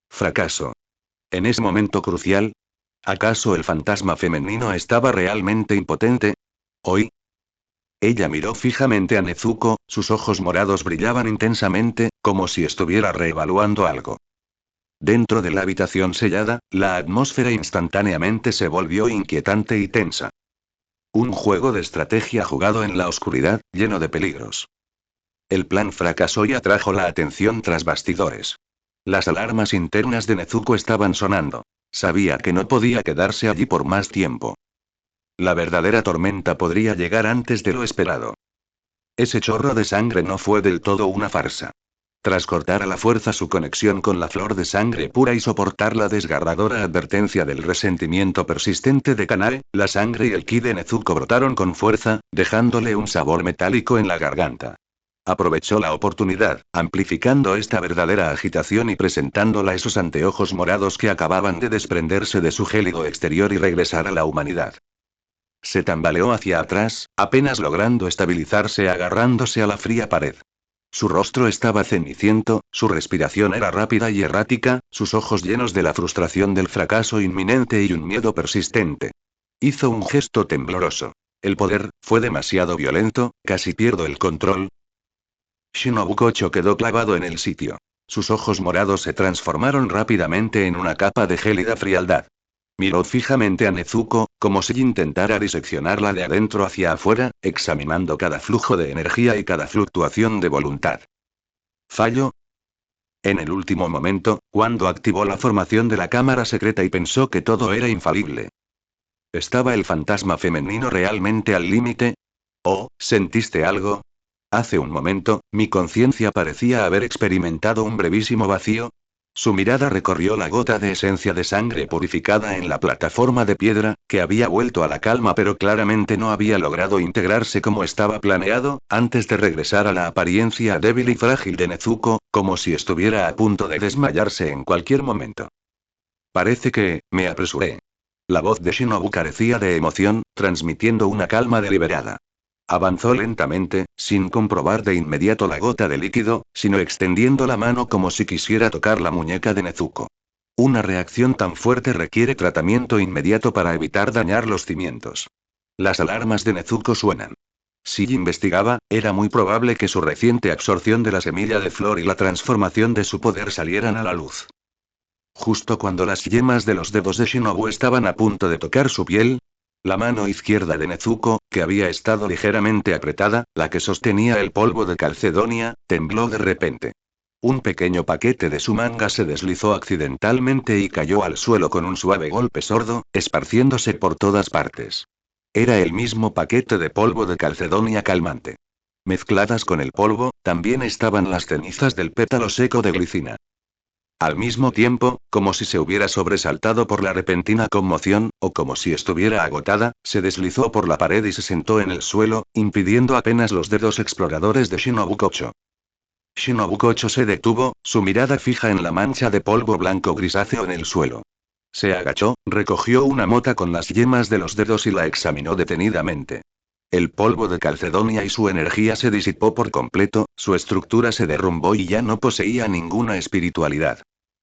Fracaso. En ese momento crucial, ¿Acaso el fantasma femenino estaba realmente impotente? ¿Hoy? Ella miró fijamente a Nezuko, sus ojos morados brillaban intensamente, como si estuviera reevaluando algo. Dentro de la habitación sellada, la atmósfera instantáneamente se volvió inquietante y tensa. Un juego de estrategia jugado en la oscuridad, lleno de peligros. El plan fracasó y atrajo la atención tras bastidores. Las alarmas internas de Nezuko estaban sonando. Sabía que no podía quedarse allí por más tiempo. La verdadera tormenta podría llegar antes de lo esperado. Ese chorro de sangre no fue del todo una farsa. Tras cortar a la fuerza su conexión con la flor de sangre pura y soportar la desgarradora advertencia del resentimiento persistente de Kanae, la sangre y el ki de Nezuko brotaron con fuerza, dejándole un sabor metálico en la garganta. Aprovechó la oportunidad, amplificando esta verdadera agitación y presentándola a esos anteojos morados que acababan de desprenderse de su gélido exterior y regresar a la humanidad. Se tambaleó hacia atrás, apenas logrando estabilizarse agarrándose a la fría pared. Su rostro estaba ceniciento, su respiración era rápida y errática, sus ojos llenos de la frustración del fracaso inminente y un miedo persistente. Hizo un gesto tembloroso. El poder fue demasiado violento, casi pierdo el control. Shinobu Kocho quedó clavado en el sitio. Sus ojos morados se transformaron rápidamente en una capa de gélida frialdad. Miró fijamente a Nezuko, como si intentara diseccionarla de adentro hacia afuera, examinando cada flujo de energía y cada fluctuación de voluntad. ¿Fallo? En el último momento, cuando activó la formación de la cámara secreta y pensó que todo era infalible. ¿Estaba el fantasma femenino realmente al límite? ¿Oh, sentiste algo? Hace un momento, mi conciencia parecía haber experimentado un brevísimo vacío. Su mirada recorrió la gota de esencia de sangre purificada en la plataforma de piedra, que había vuelto a la calma pero claramente no había logrado integrarse como estaba planeado, antes de regresar a la apariencia débil y frágil de Nezuko, como si estuviera a punto de desmayarse en cualquier momento. Parece que, me apresuré. La voz de Shinobu carecía de emoción, transmitiendo una calma deliberada. Avanzó lentamente, sin comprobar de inmediato la gota de líquido, sino extendiendo la mano como si quisiera tocar la muñeca de Nezuko. Una reacción tan fuerte requiere tratamiento inmediato para evitar dañar los cimientos. Las alarmas de Nezuko suenan. Si investigaba, era muy probable que su reciente absorción de la semilla de flor y la transformación de su poder salieran a la luz. Justo cuando las yemas de los dedos de Shinobu estaban a punto de tocar su piel, la mano izquierda de Nezuko, que había estado ligeramente apretada, la que sostenía el polvo de Calcedonia, tembló de repente. Un pequeño paquete de su manga se deslizó accidentalmente y cayó al suelo con un suave golpe sordo, esparciéndose por todas partes. Era el mismo paquete de polvo de Calcedonia calmante. Mezcladas con el polvo, también estaban las cenizas del pétalo seco de glicina. Al mismo tiempo, como si se hubiera sobresaltado por la repentina conmoción, o como si estuviera agotada, se deslizó por la pared y se sentó en el suelo, impidiendo apenas los dedos exploradores de Shinobu Kocho. Shinobu Kocho se detuvo, su mirada fija en la mancha de polvo blanco grisáceo en el suelo. Se agachó, recogió una mota con las yemas de los dedos y la examinó detenidamente. El polvo de Calcedonia y su energía se disipó por completo, su estructura se derrumbó y ya no poseía ninguna espiritualidad.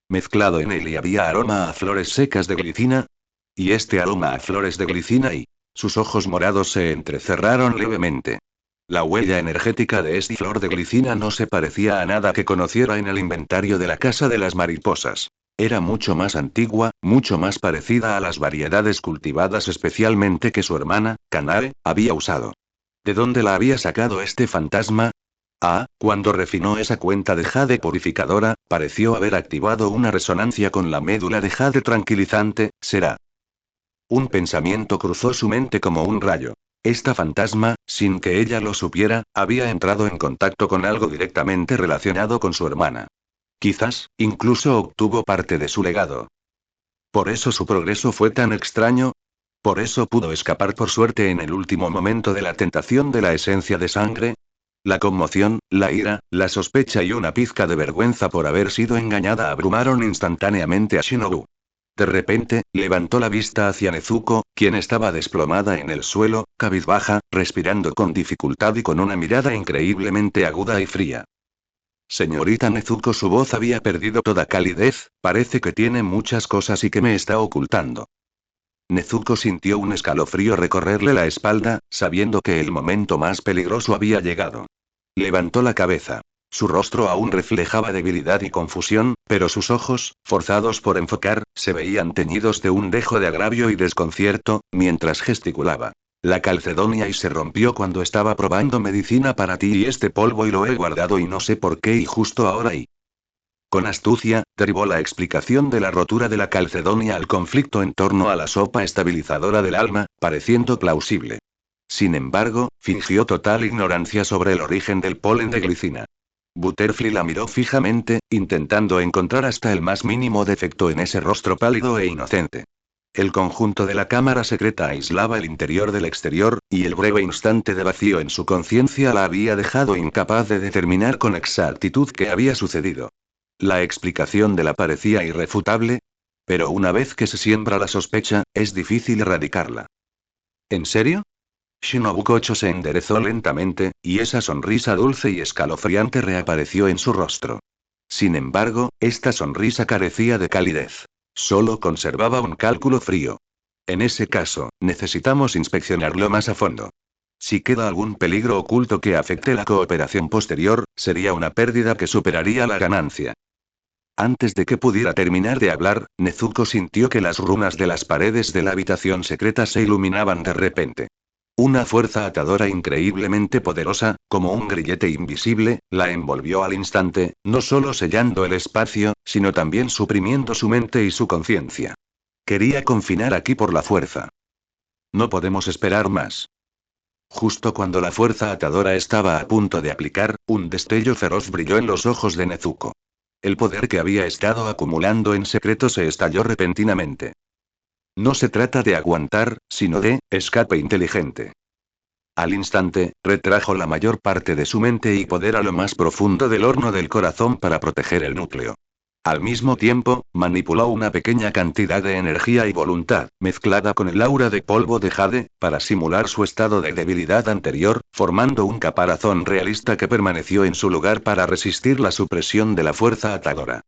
Mezclado en él y había aroma a flores secas de glicina. Y este aroma a flores de glicina y... Sus ojos morados se entrecerraron levemente. La huella energética de esta flor de glicina no se parecía a nada que conociera en el inventario de la Casa de las Mariposas. Era mucho más antigua, mucho más parecida a las variedades cultivadas especialmente que su hermana, Kanae, había usado. ¿De dónde la había sacado este fantasma? Ah, cuando refinó esa cuenta de jade purificadora, pareció haber activado una resonancia con la médula de jade tranquilizante, será. Un pensamiento cruzó su mente como un rayo. Esta fantasma, sin que ella lo supiera, había entrado en contacto con algo directamente relacionado con su hermana. Quizás, incluso obtuvo parte de su legado. Por eso su progreso fue tan extraño. Por eso pudo escapar por suerte en el último momento de la tentación de la esencia de sangre. La conmoción, la ira, la sospecha y una pizca de vergüenza por haber sido engañada abrumaron instantáneamente a Shinobu. De repente, levantó la vista hacia Nezuko, quien estaba desplomada en el suelo, cabizbaja, respirando con dificultad y con una mirada increíblemente aguda y fría. Señorita Nezuko, su voz había perdido toda calidez, parece que tiene muchas cosas y que me está ocultando. Nezuko sintió un escalofrío recorrerle la espalda, sabiendo que el momento más peligroso había llegado. Levantó la cabeza. Su rostro aún reflejaba debilidad y confusión, pero sus ojos, forzados por enfocar, se veían teñidos de un dejo de agravio y desconcierto, mientras gesticulaba. La calcedonia y se rompió cuando estaba probando medicina para ti y este polvo y lo he guardado y no sé por qué y justo ahora y... Con astucia, derivó la explicación de la rotura de la calcedonia al conflicto en torno a la sopa estabilizadora del alma, pareciendo plausible. Sin embargo, fingió total ignorancia sobre el origen del polen de glicina. Butterfly la miró fijamente, intentando encontrar hasta el más mínimo defecto en ese rostro pálido e inocente. El conjunto de la cámara secreta aislaba el interior del exterior, y el breve instante de vacío en su conciencia la había dejado incapaz de determinar con exactitud qué había sucedido. La explicación de la parecía irrefutable, pero una vez que se siembra la sospecha, es difícil erradicarla. ¿En serio? Shinobu Kocho se enderezó lentamente, y esa sonrisa dulce y escalofriante reapareció en su rostro. Sin embargo, esta sonrisa carecía de calidez. Solo conservaba un cálculo frío. En ese caso, necesitamos inspeccionarlo más a fondo. Si queda algún peligro oculto que afecte la cooperación posterior, sería una pérdida que superaría la ganancia. Antes de que pudiera terminar de hablar, Nezuko sintió que las runas de las paredes de la habitación secreta se iluminaban de repente. Una fuerza atadora increíblemente poderosa, como un grillete invisible, la envolvió al instante, no solo sellando el espacio, sino también suprimiendo su mente y su conciencia. Quería confinar aquí por la fuerza. No podemos esperar más. Justo cuando la fuerza atadora estaba a punto de aplicar, un destello feroz brilló en los ojos de Nezuko. El poder que había estado acumulando en secreto se estalló repentinamente. No se trata de aguantar, sino de escape inteligente. Al instante, retrajo la mayor parte de su mente y poder a lo más profundo del horno del corazón para proteger el núcleo. Al mismo tiempo, manipuló una pequeña cantidad de energía y voluntad, mezclada con el aura de polvo de jade, para simular su estado de debilidad anterior, formando un caparazón realista que permaneció en su lugar para resistir la supresión de la fuerza atadora.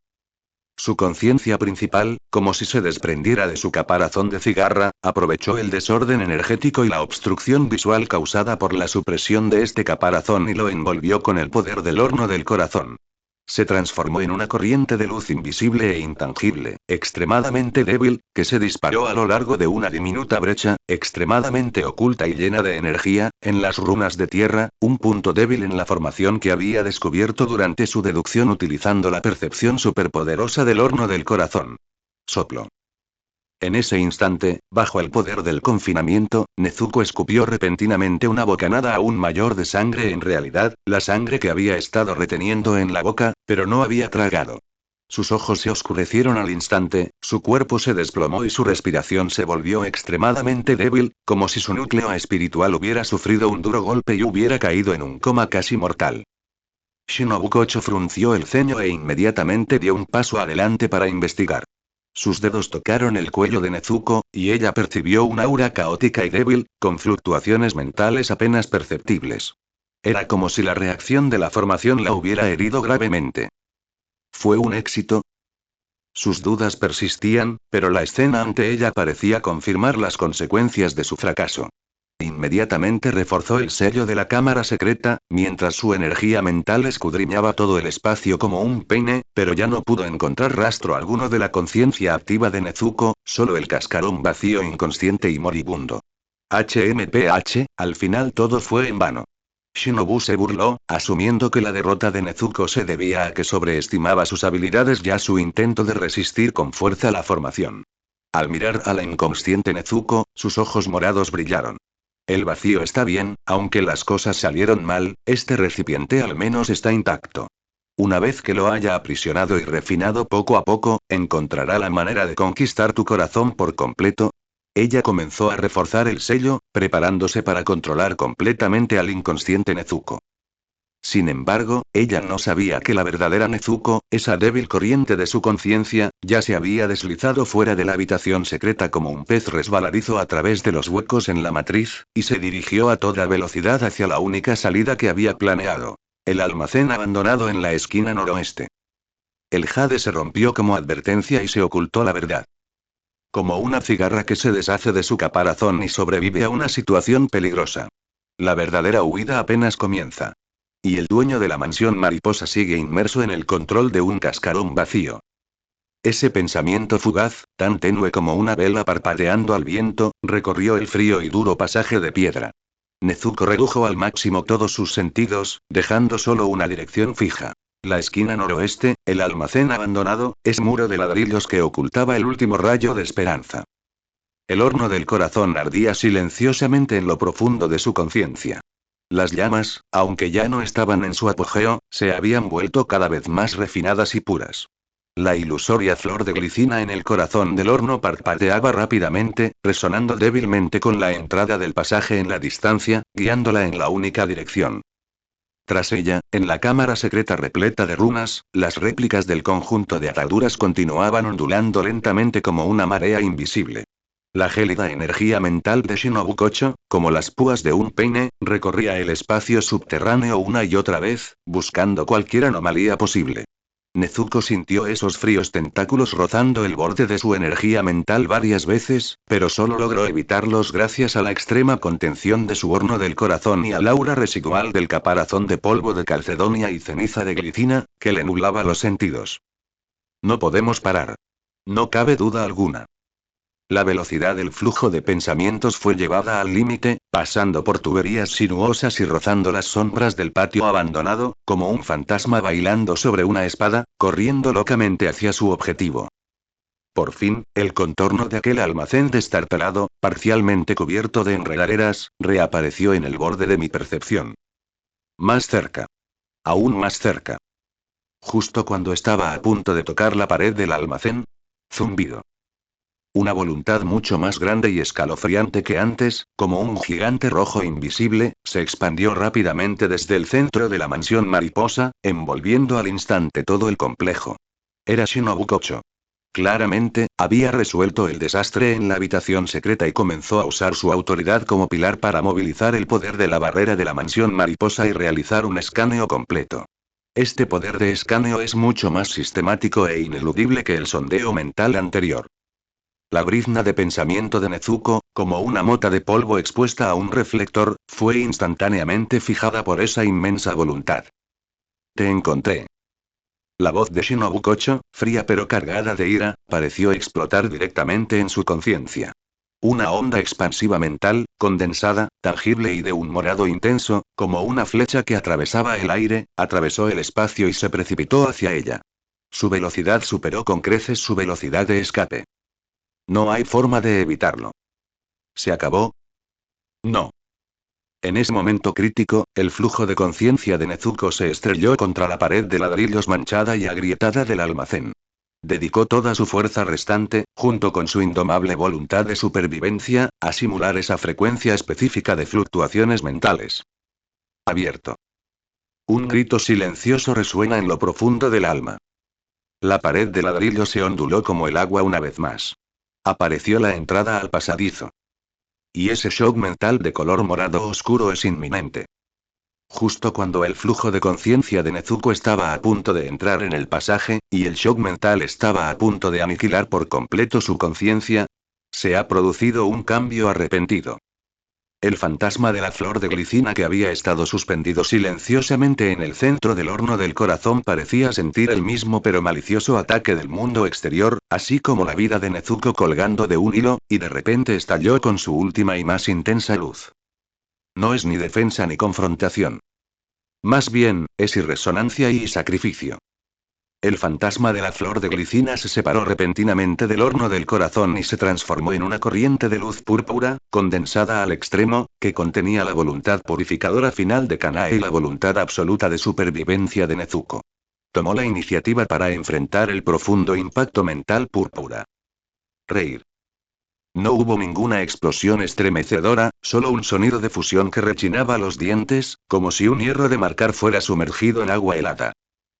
Su conciencia principal, como si se desprendiera de su caparazón de cigarra, aprovechó el desorden energético y la obstrucción visual causada por la supresión de este caparazón y lo envolvió con el poder del horno del corazón. Se transformó en una corriente de luz invisible e intangible, extremadamente débil, que se disparó a lo largo de una diminuta brecha, extremadamente oculta y llena de energía, en las runas de tierra, un punto débil en la formación que había descubierto durante su deducción utilizando la percepción superpoderosa del horno del corazón. Soplo. En ese instante, bajo el poder del confinamiento, Nezuko escupió repentinamente una bocanada aún mayor de sangre, en realidad, la sangre que había estado reteniendo en la boca, pero no había tragado. Sus ojos se oscurecieron al instante, su cuerpo se desplomó y su respiración se volvió extremadamente débil, como si su núcleo espiritual hubiera sufrido un duro golpe y hubiera caído en un coma casi mortal. Shinobu Kocho frunció el ceño e inmediatamente dio un paso adelante para investigar. Sus dedos tocaron el cuello de Nezuko, y ella percibió un aura caótica y débil, con fluctuaciones mentales apenas perceptibles. Era como si la reacción de la formación la hubiera herido gravemente. ¿Fue un éxito? Sus dudas persistían, pero la escena ante ella parecía confirmar las consecuencias de su fracaso. Inmediatamente reforzó el sello de la cámara secreta, mientras su energía mental escudriñaba todo el espacio como un peine, pero ya no pudo encontrar rastro alguno de la conciencia activa de Nezuko, solo el cascarón vacío, inconsciente y moribundo. HMPH, al final todo fue en vano. Shinobu se burló, asumiendo que la derrota de Nezuko se debía a que sobreestimaba sus habilidades y a su intento de resistir con fuerza la formación. Al mirar a la inconsciente Nezuko, sus ojos morados brillaron. El vacío está bien, aunque las cosas salieron mal, este recipiente al menos está intacto. Una vez que lo haya aprisionado y refinado poco a poco, encontrará la manera de conquistar tu corazón por completo. Ella comenzó a reforzar el sello, preparándose para controlar completamente al inconsciente Nezuko. Sin embargo, ella no sabía que la verdadera Nezuko, esa débil corriente de su conciencia, ya se había deslizado fuera de la habitación secreta como un pez resbaladizo a través de los huecos en la matriz, y se dirigió a toda velocidad hacia la única salida que había planeado. El almacén abandonado en la esquina noroeste. El jade se rompió como advertencia y se ocultó la verdad. como una cigarra que se deshace de su caparazón y sobrevive a una situación peligrosa. La verdadera huida apenas comienza. Y el dueño de la mansión mariposa sigue inmerso en el control de un cascarón vacío. Ese pensamiento fugaz, tan tenue como una vela parpadeando al viento, recorrió el frío y duro pasaje de piedra. Nezuko redujo al máximo todos sus sentidos, dejando solo una dirección fija. La esquina noroeste, el almacén abandonado, ese muro de ladrillos que ocultaba el último rayo de esperanza. El horno del corazón ardía silenciosamente en lo profundo de su conciencia. Las llamas, aunque ya no estaban en su apogeo, se habían vuelto cada vez más refinadas y puras. La ilusoria flor de glicina en el corazón del horno parpadeaba rápidamente, resonando débilmente con la entrada del pasaje en la distancia, guiándola en la única dirección. Tras ella, en la cámara secreta repleta de runas, las réplicas del conjunto de ataduras continuaban ondulando lentamente como una marea invisible. La gélida energía mental de Shinobu Kocho, como las púas de un peine, recorría el espacio subterráneo una y otra vez, buscando cualquier anomalía posible. Nezuko sintió esos fríos tentáculos rozando el borde de su energía mental varias veces, pero solo logró evitarlos gracias a la extrema contención de su horno del corazón y al aura residual del caparazón de polvo de calcedonia y ceniza de glicina, que le nublaba los sentidos. No podemos parar. No cabe duda alguna. La velocidad del flujo de pensamientos fue llevada al límite, pasando por tuberías sinuosas y rozando las sombras del patio abandonado, como un fantasma bailando sobre una espada, corriendo locamente hacia su objetivo. Por fin, el contorno de aquel almacén destartalado, parcialmente cubierto de enredaderas, reapareció en el borde de mi percepción. Más cerca. Aún más cerca. Justo cuando estaba a punto de tocar la pared del almacén. Zumbido. Una voluntad mucho más grande y escalofriante que antes, como un gigante rojo invisible, se expandió rápidamente desde el centro de la mansión mariposa, envolviendo al instante todo el complejo. Era Shinobu Kocho. Claramente, había resuelto el desastre en la habitación secreta y comenzó a usar su autoridad como pilar para movilizar el poder de la barrera de la mansión mariposa y realizar un escaneo completo. Este poder de escaneo es mucho más sistemático e ineludible que el sondeo mental anterior. La brizna de pensamiento de Nezuko, como una mota de polvo expuesta a un reflector, fue instantáneamente fijada por esa inmensa voluntad. Te encontré. La voz de Shinobu Kocho, fría pero cargada de ira, pareció explotar directamente en su conciencia. Una onda expansiva mental, condensada, tangible y de un morado intenso, como una flecha que atravesaba el aire, atravesó el espacio y se precipitó hacia ella. Su velocidad superó con creces su velocidad de escape. No hay forma de evitarlo. ¿Se acabó? No. En ese momento crítico, el flujo de conciencia de Nezuko se estrelló contra la pared de ladrillos manchada y agrietada del almacén. Dedicó toda su fuerza restante, junto con su indomable voluntad de supervivencia, a simular esa frecuencia específica de fluctuaciones mentales. Abierto. Un grito silencioso resuena en lo profundo del alma. La pared de ladrillo se onduló como el agua una vez más. Apareció la entrada al pasadizo. Y ese shock mental de color morado oscuro es inminente. Justo cuando el flujo de conciencia de Nezuko estaba a punto de entrar en el pasaje, y el shock mental estaba a punto de aniquilar por completo su conciencia, se ha producido un cambio arrepentido. El fantasma de la flor de glicina que había estado suspendido silenciosamente en el centro del horno del corazón parecía sentir el mismo pero malicioso ataque del mundo exterior, así como la vida de Nezuko colgando de un hilo, y de repente estalló con su última y más intensa luz. No es ni defensa ni confrontación. Más bien, es irresonancia y sacrificio. El fantasma de la flor de glicina se separó repentinamente del horno del corazón y se transformó en una corriente de luz púrpura, condensada al extremo, que contenía la voluntad purificadora final de Kanae y la voluntad absoluta de supervivencia de Nezuko. Tomó la iniciativa para enfrentar el profundo impacto mental púrpura. Reír. No hubo ninguna explosión estremecedora, solo un sonido de fusión que rechinaba los dientes, como si un hierro de marcar fuera sumergido en agua helada.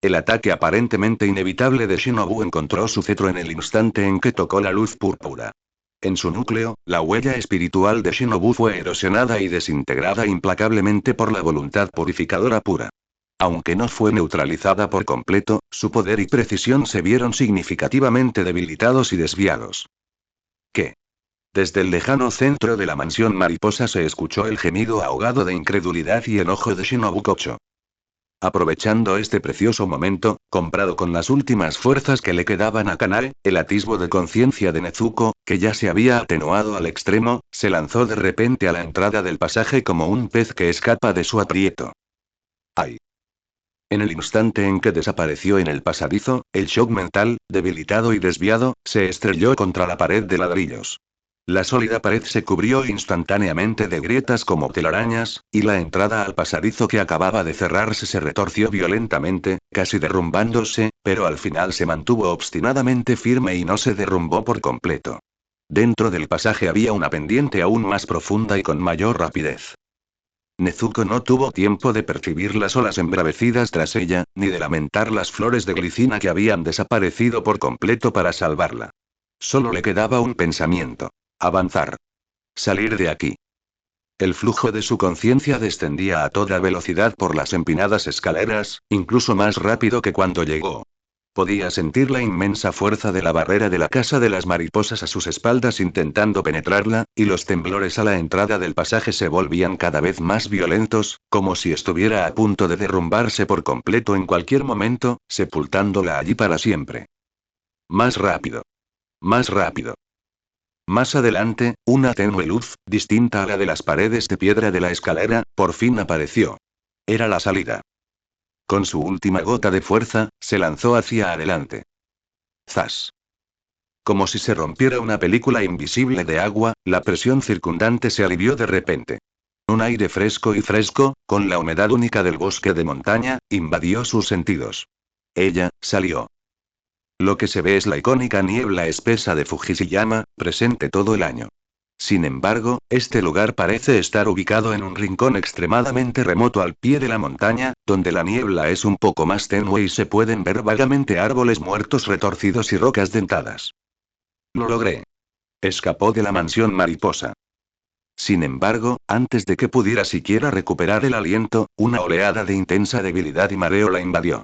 El ataque aparentemente inevitable de Shinobu encontró su cetro en el instante en que tocó la luz púrpura. En su núcleo, la huella espiritual de Shinobu fue erosionada y desintegrada implacablemente por la voluntad purificadora pura. Aunque no fue neutralizada por completo, su poder y precisión se vieron significativamente debilitados y desviados. ¿Qué? Desde el lejano centro de la mansión mariposa se escuchó el gemido ahogado de incredulidad y enojo de Shinobu Kocho. Aprovechando este precioso momento, comprado con las últimas fuerzas que le quedaban a Kanae, el atisbo de conciencia de Nezuko, que ya se había atenuado al extremo, se lanzó de repente a la entrada del pasaje como un pez que escapa de su aprieto. ¡Ay! En el instante en que desapareció en el pasadizo, el shock mental, debilitado y desviado, se estrelló contra la pared de ladrillos. La sólida pared se cubrió instantáneamente de grietas como telarañas, y la entrada al pasadizo que acababa de cerrarse se retorció violentamente, casi derrumbándose, pero al final se mantuvo obstinadamente firme y no se derrumbó por completo. Dentro del pasaje había una pendiente aún más profunda y con mayor rapidez. Nezuko no tuvo tiempo de percibir las olas embravecidas tras ella, ni de lamentar las flores de glicina que habían desaparecido por completo para salvarla. Solo le quedaba un pensamiento. Avanzar. Salir de aquí. El flujo de su conciencia descendía a toda velocidad por las empinadas escaleras, incluso más rápido que cuando llegó. Podía sentir la inmensa fuerza de la barrera de la casa de las mariposas a sus espaldas intentando penetrarla, y los temblores a la entrada del pasaje se volvían cada vez más violentos, como si estuviera a punto de derrumbarse por completo en cualquier momento, sepultándola allí para siempre. Más rápido. Más rápido. Más adelante, una tenue luz, distinta a la de las paredes de piedra de la escalera, por fin apareció. Era la salida. Con su última gota de fuerza, se lanzó hacia adelante. ¡Zas! Como si se rompiera una película invisible de agua, la presión circundante se alivió de repente. Un aire fresco y fresco, con la humedad única del bosque de montaña, invadió sus sentidos. Ella salió. Lo que se ve es la icónica niebla espesa de Fujishiyama, presente todo el año. Sin embargo, este lugar parece estar ubicado en un rincón extremadamente remoto al pie de la montaña, donde la niebla es un poco más tenue y se pueden ver vagamente árboles muertos retorcidos y rocas dentadas. Lo logré. Escapó de la mansión mariposa. Sin embargo, antes de que pudiera siquiera recuperar el aliento, una oleada de intensa debilidad y mareo la invadió.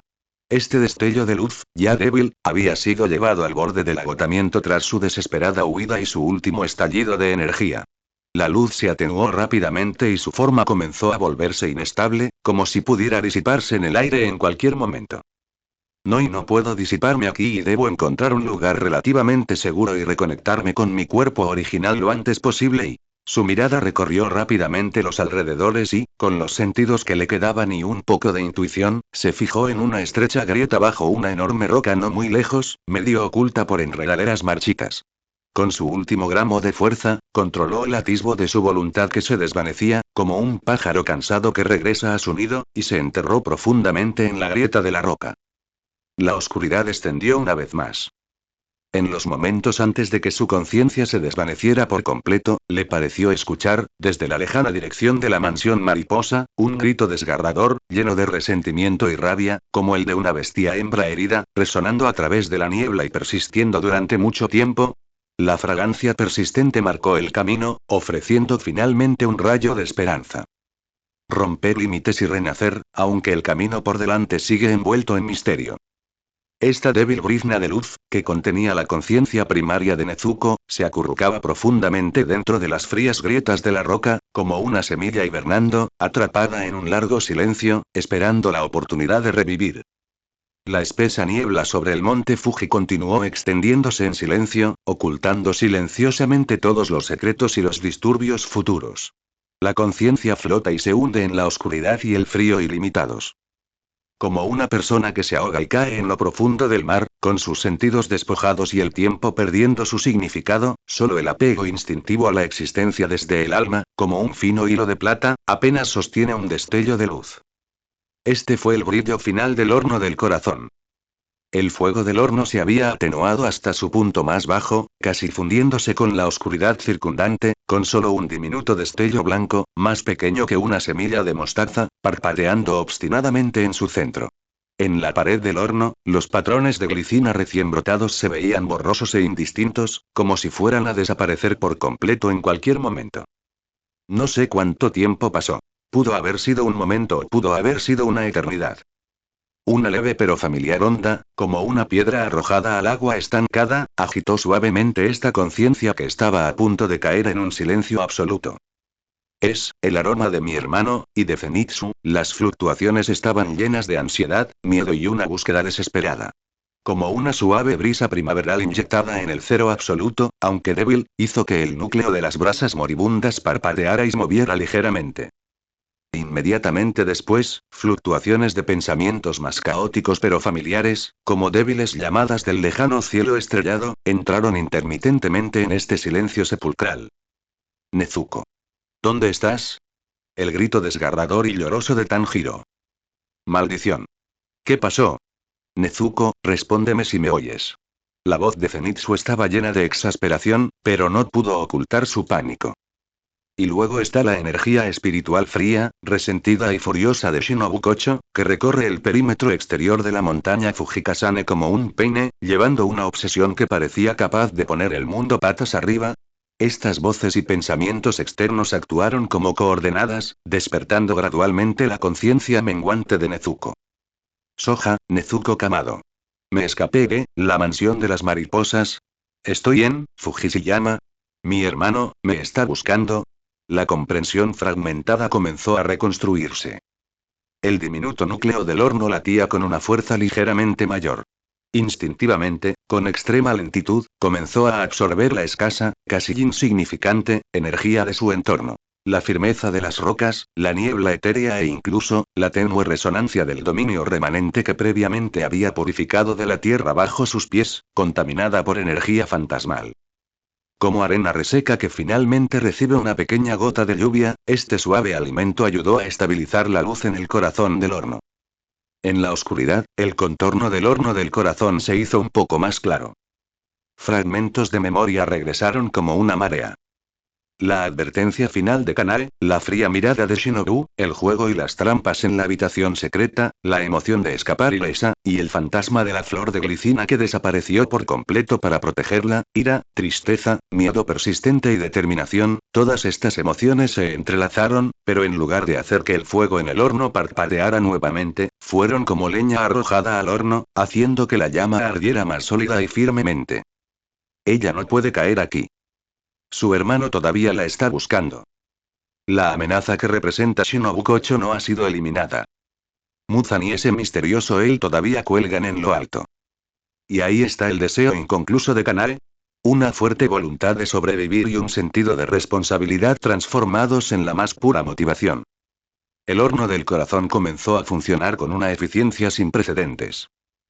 Este destello de luz, ya débil, había sido llevado al borde del agotamiento tras su desesperada huida y su último estallido de energía. La luz se atenuó rápidamente y su forma comenzó a volverse inestable, como si pudiera disiparse en el aire en cualquier momento. No puedo disiparme aquí y debo encontrar un lugar relativamente seguro y reconectarme con mi cuerpo original lo antes posible y... Su mirada recorrió rápidamente los alrededores y, con los sentidos que le quedaban y un poco de intuición, se fijó en una estrecha grieta bajo una enorme roca no muy lejos, medio oculta por enredaderas marchitas. Con su último gramo de fuerza, controló el atisbo de su voluntad que se desvanecía, como un pájaro cansado que regresa a su nido, y se enterró profundamente en la grieta de la roca. La oscuridad descendió una vez más. En los momentos antes de que su conciencia se desvaneciera por completo, le pareció escuchar, desde la lejana dirección de la mansión mariposa, un grito desgarrador, lleno de resentimiento y rabia, como el de una bestia hembra herida, resonando a través de la niebla y persistiendo durante mucho tiempo. La fragancia persistente marcó el camino, ofreciendo finalmente un rayo de esperanza. Romper límites y renacer, aunque el camino por delante sigue envuelto en misterio. Esta débil brizna de luz, que contenía la conciencia primaria de Nezuko, se acurrucaba profundamente dentro de las frías grietas de la roca, como una semilla hibernando, atrapada en un largo silencio, esperando la oportunidad de revivir. La espesa niebla sobre el monte Fuji continuó extendiéndose en silencio, ocultando silenciosamente todos los secretos y los disturbios futuros. La conciencia flota y se hunde en la oscuridad y el frío ilimitados. Como una persona que se ahoga y cae en lo profundo del mar, con sus sentidos despojados y el tiempo perdiendo su significado, solo el apego instintivo a la existencia desde el alma, como un fino hilo de plata, apenas sostiene un destello de luz. Este fue el brillo final del horno del corazón. El fuego del horno se había atenuado hasta su punto más bajo, casi fundiéndose con la oscuridad circundante, con solo un diminuto destello blanco, más pequeño que una semilla de mostaza, parpadeando obstinadamente en su centro. En la pared del horno, los patrones de glicina recién brotados se veían borrosos e indistintos, como si fueran a desaparecer por completo en cualquier momento. No sé cuánto tiempo pasó. Pudo haber sido un momento o pudo haber sido una eternidad. Una leve pero familiar onda, como una piedra arrojada al agua estancada, agitó suavemente esta conciencia que estaba a punto de caer en un silencio absoluto. Es el aroma de mi hermano, y de Zenitsu. Las fluctuaciones estaban llenas de ansiedad, miedo y una búsqueda desesperada. Como una suave brisa primaveral inyectada en el cero absoluto, aunque débil, hizo que el núcleo de las brasas moribundas parpadeara y se moviera ligeramente. Inmediatamente después, fluctuaciones de pensamientos más caóticos pero familiares, como débiles llamadas del lejano cielo estrellado, entraron intermitentemente en este silencio sepulcral. Nezuko. ¿Dónde estás? El grito desgarrador y lloroso de Tanjiro. Maldición. ¿Qué pasó? Nezuko, respóndeme si me oyes. La voz de Zenitsu estaba llena de exasperación, pero no pudo ocultar su pánico. Y luego está la energía espiritual fría, resentida y furiosa de Shinobu Kocho, que recorre el perímetro exterior de la montaña Fujikasane como un peine, llevando una obsesión que parecía capaz de poner el mundo patas arriba. Estas voces y pensamientos externos actuaron como coordenadas, despertando gradualmente la conciencia menguante de Nezuko. Soja, Nezuko Kamado. Me escapé de la mansión de las mariposas. Estoy en Fujishiyama. Mi hermano me está buscando. La comprensión fragmentada comenzó a reconstruirse. El diminuto núcleo del horno latía con una fuerza ligeramente mayor. Instintivamente, con extrema lentitud, comenzó a absorber la escasa, casi insignificante, energía de su entorno. La firmeza de las rocas, la niebla etérea e incluso, la tenue resonancia del dominio remanente que previamente había purificado de la tierra bajo sus pies, contaminada por energía fantasmal. Como arena reseca que finalmente recibe una pequeña gota de lluvia, este suave alimento ayudó a estabilizar la luz en el corazón del horno. En la oscuridad, el contorno del horno del corazón se hizo un poco más claro. Fragmentos de memoria regresaron como una marea. La advertencia final de Kanae, la fría mirada de Shinobu, el juego y las trampas en la habitación secreta, la emoción de escapar ilesa, y el fantasma de la flor de glicina que desapareció por completo para protegerla, ira, tristeza, miedo persistente y determinación, todas estas emociones se entrelazaron, pero en lugar de hacer que el fuego en el horno parpadeara nuevamente, fueron como leña arrojada al horno, haciendo que la llama ardiera más sólida y firmemente. Ella no puede caer aquí. Su hermano todavía la está buscando. La amenaza que representa Shinobu Kocho no ha sido eliminada. Muzan y ese misterioso él todavía cuelgan en lo alto. Y ahí está el deseo inconcluso de Kanae. Una fuerte voluntad de sobrevivir y un sentido de responsabilidad transformados en la más pura motivación. El horno del corazón comenzó a funcionar con una eficiencia sin precedentes.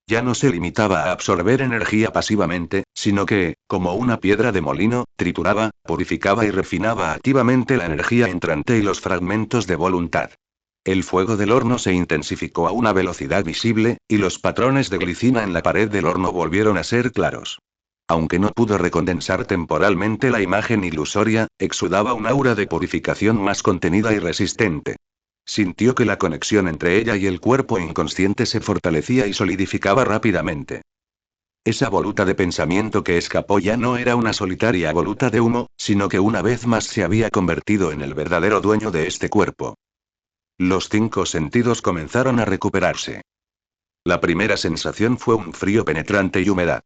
Ya no se limitaba a absorber energía pasivamente, sino que, como una piedra de molino, trituraba, purificaba y refinaba activamente la energía entrante y los fragmentos de voluntad. El fuego del horno se intensificó a una velocidad visible, y los patrones de glicina en la pared del horno volvieron a ser claros. Aunque no pudo recondensar temporalmente la imagen ilusoria, exudaba un aura de purificación más contenida y resistente. Sintió que la conexión entre ella y el cuerpo inconsciente se fortalecía y solidificaba rápidamente. Esa voluta de pensamiento que escapó ya no era una solitaria voluta de humo, sino que una vez más se había convertido en el verdadero dueño de este cuerpo. Los 5 sentidos comenzaron a recuperarse. La primera sensación fue un frío penetrante y humedad.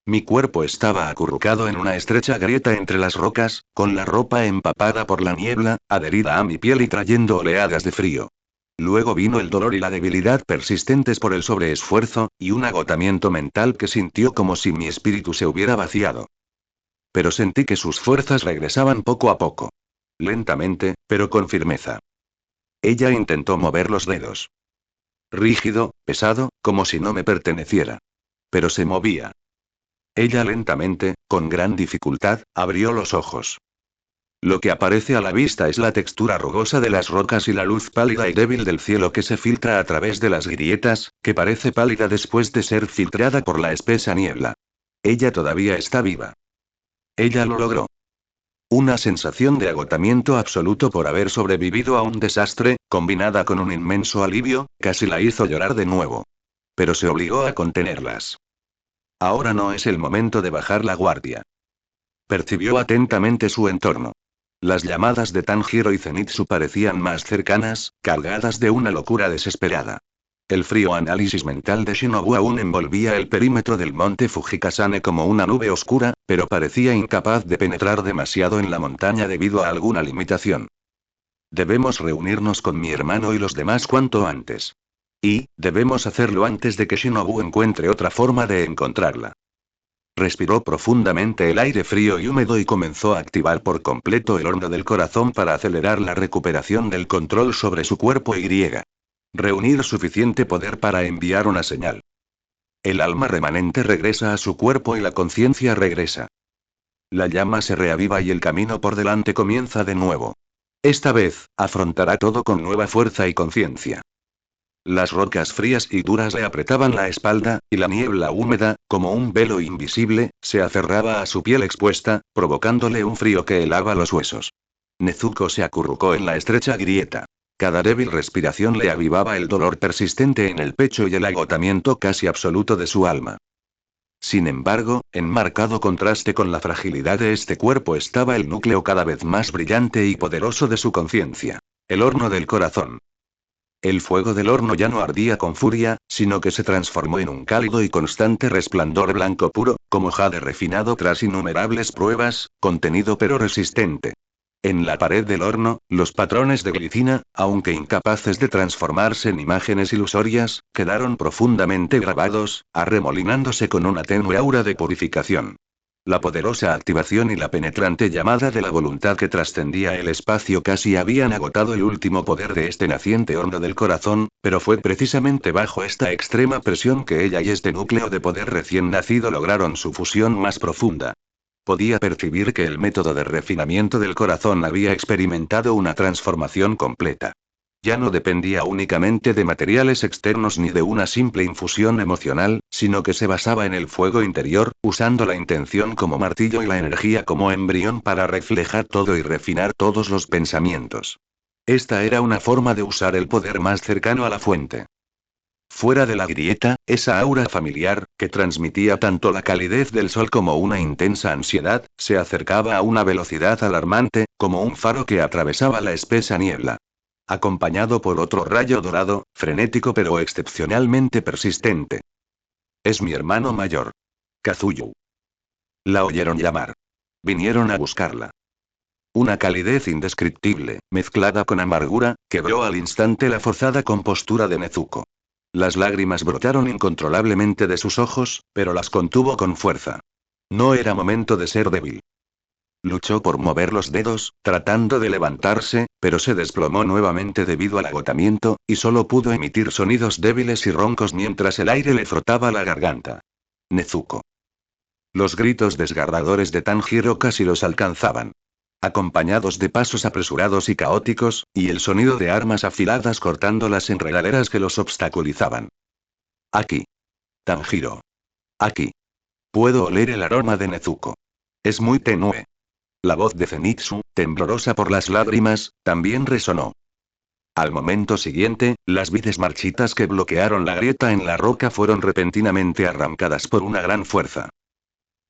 Mi cuerpo estaba acurrucado en una estrecha grieta entre las rocas, con la ropa empapada por la niebla, adherida a mi piel y trayendo oleadas de frío. Luego vino el dolor y la debilidad persistentes por el sobreesfuerzo, y un agotamiento mental que sintió como si mi espíritu se hubiera vaciado. Pero sentí que sus fuerzas regresaban poco a poco. Lentamente, pero con firmeza. Ella intentó mover los dedos. Rígido, pesado, como si no me perteneciera. Pero se movía. Ella lentamente, con gran dificultad, abrió los ojos. Lo que aparece a la vista es la textura rugosa de las rocas y la luz pálida y débil del cielo que se filtra a través de las grietas, que parece pálida después de ser filtrada por la espesa niebla. Ella todavía está viva. Ella lo logró. Una sensación de agotamiento absoluto por haber sobrevivido a un desastre, combinada con un inmenso alivio, casi la hizo llorar de nuevo. Pero se obligó a contenerlas. Ahora no es el momento de bajar la guardia. Percibió atentamente su entorno. Las llamadas de Tanjiro y Zenitsu parecían más cercanas, cargadas de una locura desesperada. El frío análisis mental de Shinobu aún envolvía el perímetro del monte Fujikasane como una nube oscura, pero parecía incapaz de penetrar demasiado en la montaña debido a alguna limitación. Debemos reunirnos con mi hermano y los demás cuanto antes. Y, debemos hacerlo antes de que Shinobu encuentre otra forma de encontrarla. Respiró profundamente el aire frío y húmedo y comenzó a activar por completo el horno del corazón para acelerar la recuperación del control sobre su cuerpo y reunir suficiente poder para enviar una señal. El alma remanente regresa a su cuerpo y la conciencia regresa. La llama se reaviva y el camino por delante comienza de nuevo. Esta vez, afrontará todo con nueva fuerza y conciencia. Las rocas frías y duras le apretaban la espalda, y la niebla húmeda, como un velo invisible, se aferraba a su piel expuesta, provocándole un frío que helaba los huesos. Nezuko se acurrucó en la estrecha grieta. Cada débil respiración le avivaba el dolor persistente en el pecho y el agotamiento casi absoluto de su alma. Sin embargo, en marcado contraste con la fragilidad de este cuerpo estaba el núcleo cada vez más brillante y poderoso de su conciencia. El horno del corazón. El fuego del horno ya no ardía con furia, sino que se transformó en un cálido y constante resplandor blanco puro, como jade refinado tras innumerables pruebas, contenido pero resistente. En la pared del horno, los patrones de glicina, aunque incapaces de transformarse en imágenes ilusorias, quedaron profundamente grabados, arremolinándose con una tenue aura de purificación. La poderosa activación y la penetrante llamada de la voluntad que trascendía el espacio casi habían agotado el último poder de este naciente horno del corazón, pero fue precisamente bajo esta extrema presión que ella y este núcleo de poder recién nacido lograron su fusión más profunda. Podía percibir que el método de refinamiento del corazón había experimentado una transformación completa. Ya no dependía únicamente de materiales externos ni de una simple infusión emocional, sino que se basaba en el fuego interior, usando la intención como martillo y la energía como embrión para reflejar todo y refinar todos los pensamientos. Esta era una forma de usar el poder más cercano a la fuente. Fuera de la grieta, esa aura familiar, que transmitía tanto la calidez del sol como una intensa ansiedad, se acercaba a una velocidad alarmante, como un faro que atravesaba la espesa niebla. Acompañado por otro rayo dorado, frenético pero excepcionalmente persistente. Es mi hermano mayor. Kazuyu. La oyeron llamar. Vinieron a buscarla. Una calidez indescriptible, mezclada con amargura, quebró al instante la forzada compostura de Nezuko. Las lágrimas brotaron incontrolablemente de sus ojos, pero las contuvo con fuerza. No era momento de ser débil. Luchó por mover los dedos, tratando de levantarse, pero se desplomó nuevamente debido al agotamiento, y solo pudo emitir sonidos débiles y roncos mientras el aire le frotaba la garganta. Nezuko. Los gritos desgarradores de Tanjiro casi los alcanzaban. Acompañados de pasos apresurados y caóticos, y el sonido de armas afiladas cortando las enredaderas que los obstaculizaban. Aquí. Tanjiro. Aquí. Puedo oler el aroma de Nezuko. Es muy tenue. La voz de Zenitsu, temblorosa por las lágrimas, también resonó. Al momento siguiente, las vides marchitas que bloquearon la grieta en la roca fueron repentinamente arrancadas por una gran fuerza.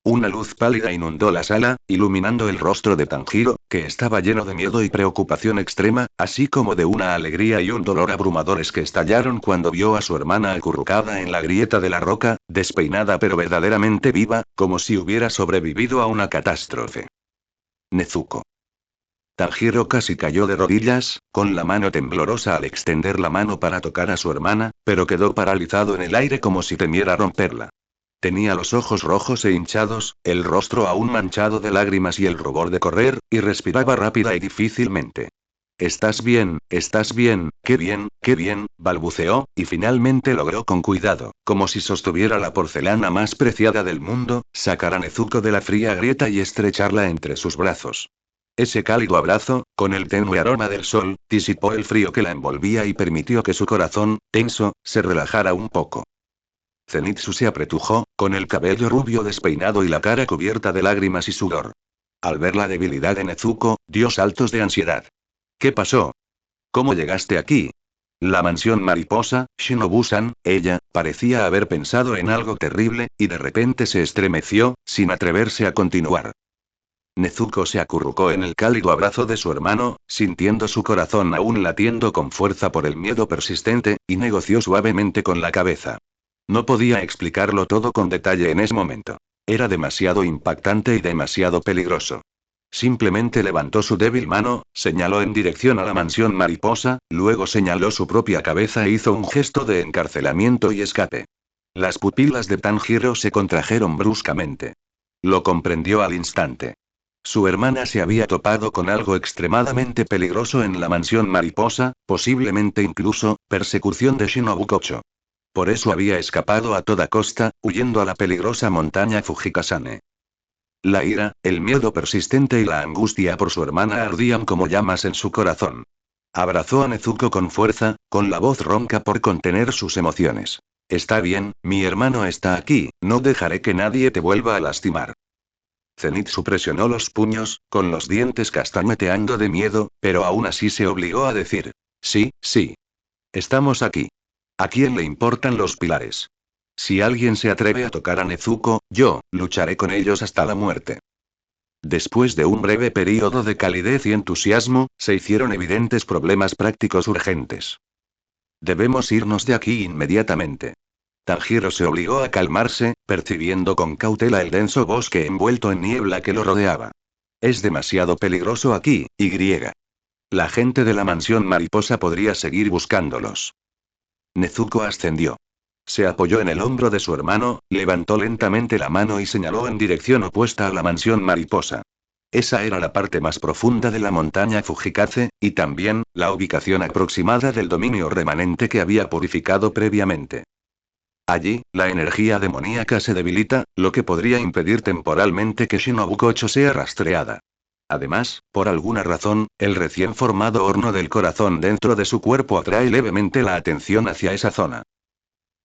Una luz pálida inundó la sala, iluminando el rostro de Tanjiro, que estaba lleno de miedo y preocupación extrema, así como de una alegría y un dolor abrumadores que estallaron cuando vio a su hermana acurrucada en la grieta de la roca, despeinada pero verdaderamente viva, como si hubiera sobrevivido a una catástrofe. Nezuko. Tanjiro casi cayó de rodillas, con la mano temblorosa al extender la mano para tocar a su hermana, pero quedó paralizado en el aire como si temiera romperla. Tenía los ojos rojos e hinchados, el rostro aún manchado de lágrimas y el rubor de correr, y respiraba rápida y difícilmente. «¿Estás bien? ¿Estás bien? Qué bien», balbuceó, y finalmente logró con cuidado, como si sostuviera la porcelana más preciada del mundo, sacar a Nezuko de la fría grieta y estrecharla entre sus brazos. Ese cálido abrazo, con el tenue aroma del sol, disipó el frío que la envolvía y permitió que su corazón, tenso, se relajara un poco. Zenitsu se apretujó, con el cabello rubio despeinado y la cara cubierta de lágrimas y sudor. Al ver la debilidad de Nezuko, dio saltos de ansiedad. ¿Qué pasó? ¿Cómo llegaste aquí? La mansión mariposa, Shinobu-san, ella, parecía haber pensado en algo terrible, y de repente se estremeció, sin atreverse a continuar. Nezuko se acurrucó en el cálido abrazo de su hermano, sintiendo su corazón aún latiendo con fuerza por el miedo persistente, y negoció suavemente con la cabeza. No podía explicarlo todo con detalle en ese momento. Era demasiado impactante y demasiado peligroso. Simplemente levantó su débil mano, señaló en dirección a la mansión mariposa, luego señaló su propia cabeza e hizo un gesto de encarcelamiento y escape. Las pupilas de Tanjiro se contrajeron bruscamente. Lo comprendió al instante. Su hermana se había topado con algo extremadamente peligroso en la mansión mariposa, posiblemente incluso, persecución de Shinobu Kocho. Por eso había escapado a toda costa, huyendo a la peligrosa montaña Fujikasane. La ira, el miedo persistente y la angustia por su hermana ardían como llamas en su corazón. Abrazó a Nezuko con fuerza, con la voz ronca por contener sus emociones. Está bien, mi hermano está aquí, no dejaré que nadie te vuelva a lastimar. Zenitsu presionó los puños, con los dientes castañeteando de miedo, pero aún así se obligó a decir: sí, sí. Estamos aquí. ¿A quién le importan los pilares? Si alguien se atreve a tocar a Nezuko, yo lucharé con ellos hasta la muerte. Después de un breve período de calidez y entusiasmo, se hicieron evidentes problemas prácticos urgentes. Debemos irnos de aquí inmediatamente. Tanjiro se obligó a calmarse, percibiendo con cautela el denso bosque envuelto en niebla que lo rodeaba. Es demasiado peligroso aquí, y. La gente de la mansión mariposa podría seguir buscándolos. Nezuko ascendió. Se apoyó en el hombro de su hermano, levantó lentamente la mano y señaló en dirección opuesta a la mansión mariposa. Esa era la parte más profunda de la montaña Fujikase, y también, la ubicación aproximada del dominio remanente que había purificado previamente. Allí, la energía demoníaca se debilita, lo que podría impedir temporalmente que Shinobu Kocho sea rastreada. Además, por alguna razón, el recién formado horno del corazón dentro de su cuerpo atrae levemente la atención hacia esa zona.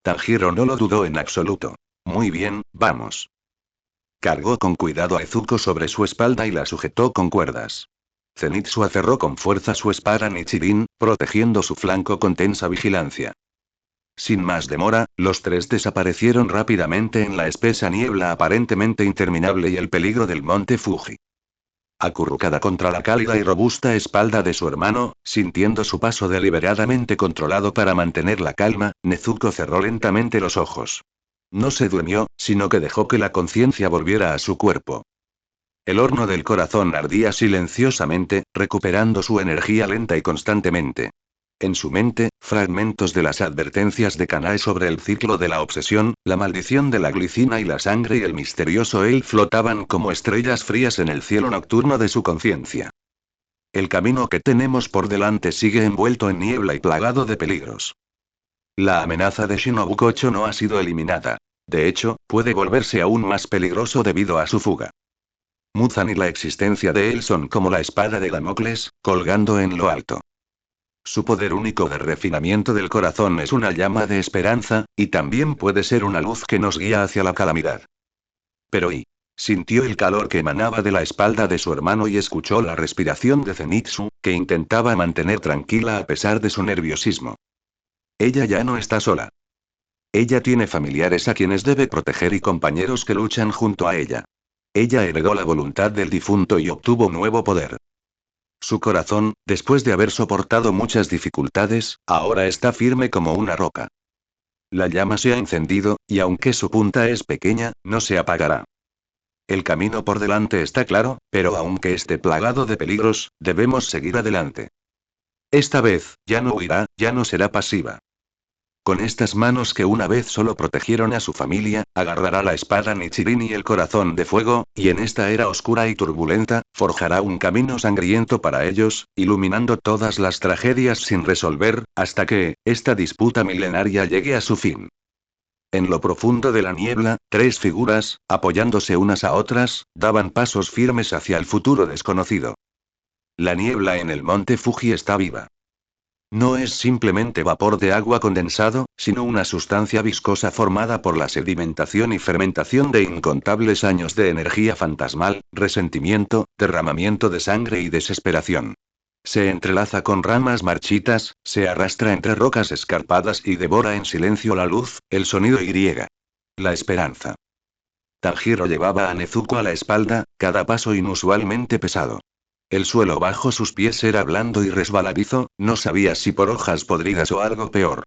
Tanjiro no lo dudó en absoluto. Muy bien, vamos. Cargó con cuidado a Ezuko sobre su espalda y la sujetó con cuerdas. Zenitsu aferró con fuerza su espada Nichirin, protegiendo su flanco con tensa vigilancia. Sin más demora, los tres desaparecieron rápidamente en la espesa niebla aparentemente interminable y el peligro del monte Fuji. Acurrucada contra la cálida y robusta espalda de su hermano, sintiendo su paso deliberadamente controlado para mantener la calma, Nezuko cerró lentamente los ojos. No se durmió, sino que dejó que la conciencia volviera a su cuerpo. El horno del corazón ardía silenciosamente, recuperando su energía lenta y constantemente. En su mente, fragmentos de las advertencias de Kanae sobre el ciclo de la obsesión, la maldición de la glicina y la sangre y el misterioso él flotaban como estrellas frías en el cielo nocturno de su conciencia. El camino que tenemos por delante sigue envuelto en niebla y plagado de peligros. La amenaza de Shinobu Kocho no ha sido eliminada. De hecho, puede volverse aún más peligroso debido a su fuga. Muzan y la existencia de él son como la espada de Damocles, colgando en lo alto. Su poder único de refinamiento del corazón es una llama de esperanza, y también puede ser una luz que nos guía hacia la calamidad. Pero sintió el calor que emanaba de la espalda de su hermano y escuchó la respiración de Zenitsu, que intentaba mantener tranquila a pesar de su nerviosismo. Ella ya no está sola. Ella tiene familiares a quienes debe proteger y compañeros que luchan junto a ella. Ella heredó la voluntad del difunto y obtuvo nuevo poder. Su corazón, después de haber soportado muchas dificultades, ahora está firme como una roca. La llama se ha encendido, y aunque su punta es pequeña, no se apagará. El camino por delante está claro, pero aunque esté plagado de peligros, debemos seguir adelante. Esta vez, ya no huirá, ya no será pasiva. Con estas manos que una vez solo protegieron a su familia, agarrará la espada Nichirin y el corazón de fuego, y en esta era oscura y turbulenta, forjará un camino sangriento para ellos, iluminando todas las tragedias sin resolver, hasta que, esta disputa milenaria llegue a su fin. En lo profundo de la niebla, tres figuras, apoyándose unas a otras, daban pasos firmes hacia el futuro desconocido. La niebla en el monte Fuji está viva. No es simplemente vapor de agua condensado, sino una sustancia viscosa formada por la sedimentación y fermentación de incontables años de energía fantasmal, resentimiento, derramamiento de sangre y desesperación. Se entrelaza con ramas marchitas, se arrastra entre rocas escarpadas y devora en silencio la luz, el sonido y. La esperanza. Tanjiro llevaba a Nezuko a la espalda, cada paso inusualmente pesado. El suelo bajo sus pies era blando y resbaladizo, no sabía si por hojas podridas o algo peor.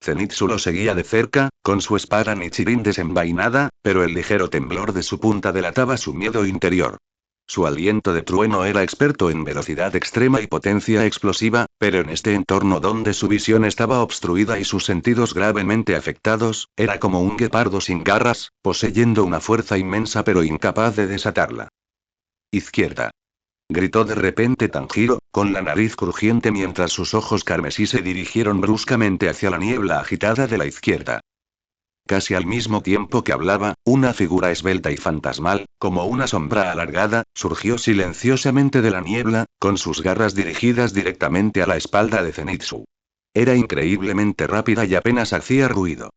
Zenitsu lo seguía de cerca, con su espada Nichirin desenvainada, pero el ligero temblor de su punta delataba su miedo interior. Su aliento de trueno era experto en velocidad extrema y potencia explosiva, pero en este entorno donde su visión estaba obstruida y sus sentidos gravemente afectados, era como un guepardo sin garras, poseyendo una fuerza inmensa pero incapaz de desatarla. Izquierda. Gritó de repente Tanjiro, con la nariz crujiente mientras sus ojos carmesí se dirigieron bruscamente hacia la niebla agitada de la izquierda. Casi al mismo tiempo que hablaba, una figura esbelta y fantasmal, como una sombra alargada, surgió silenciosamente de la niebla, con sus garras dirigidas directamente a la espalda de Zenitsu. Era increíblemente rápida y apenas hacía ruido.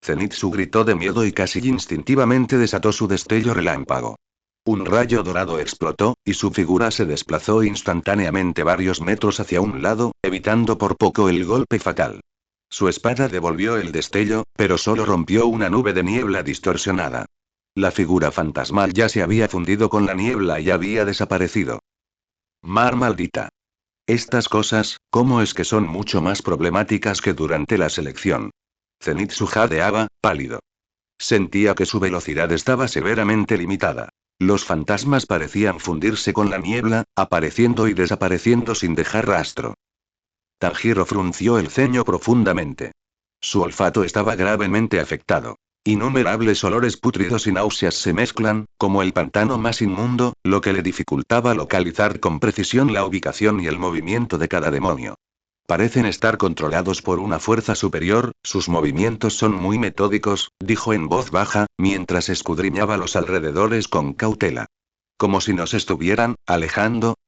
Zenitsu gritó de miedo y casi instintivamente desató su destello relámpago. Un rayo dorado explotó, y su figura se desplazó instantáneamente varios metros hacia un lado, evitando por poco el golpe fatal. Su espada devolvió el destello, pero solo rompió una nube de niebla distorsionada. La figura fantasmal ya se había fundido con la niebla y había desaparecido. Mar maldita. Estas cosas, ¿cómo es que son mucho más problemáticas que durante la selección? Zenitsu jadeaba, pálido. Sentía que su velocidad estaba severamente limitada. Los fantasmas parecían fundirse con la niebla, apareciendo y desapareciendo sin dejar rastro. Tanjiro frunció el ceño profundamente. Su olfato estaba gravemente afectado. Innumerables olores pútridos y náuseas se mezclan, como el pantano más inmundo, lo que le dificultaba localizar con precisión la ubicación y el movimiento de cada demonio. Parecen estar controlados por una fuerza superior, sus movimientos son muy metódicos, dijo en voz baja, mientras escudriñaba los alrededores con cautela. Como si nos estuvieran alejando.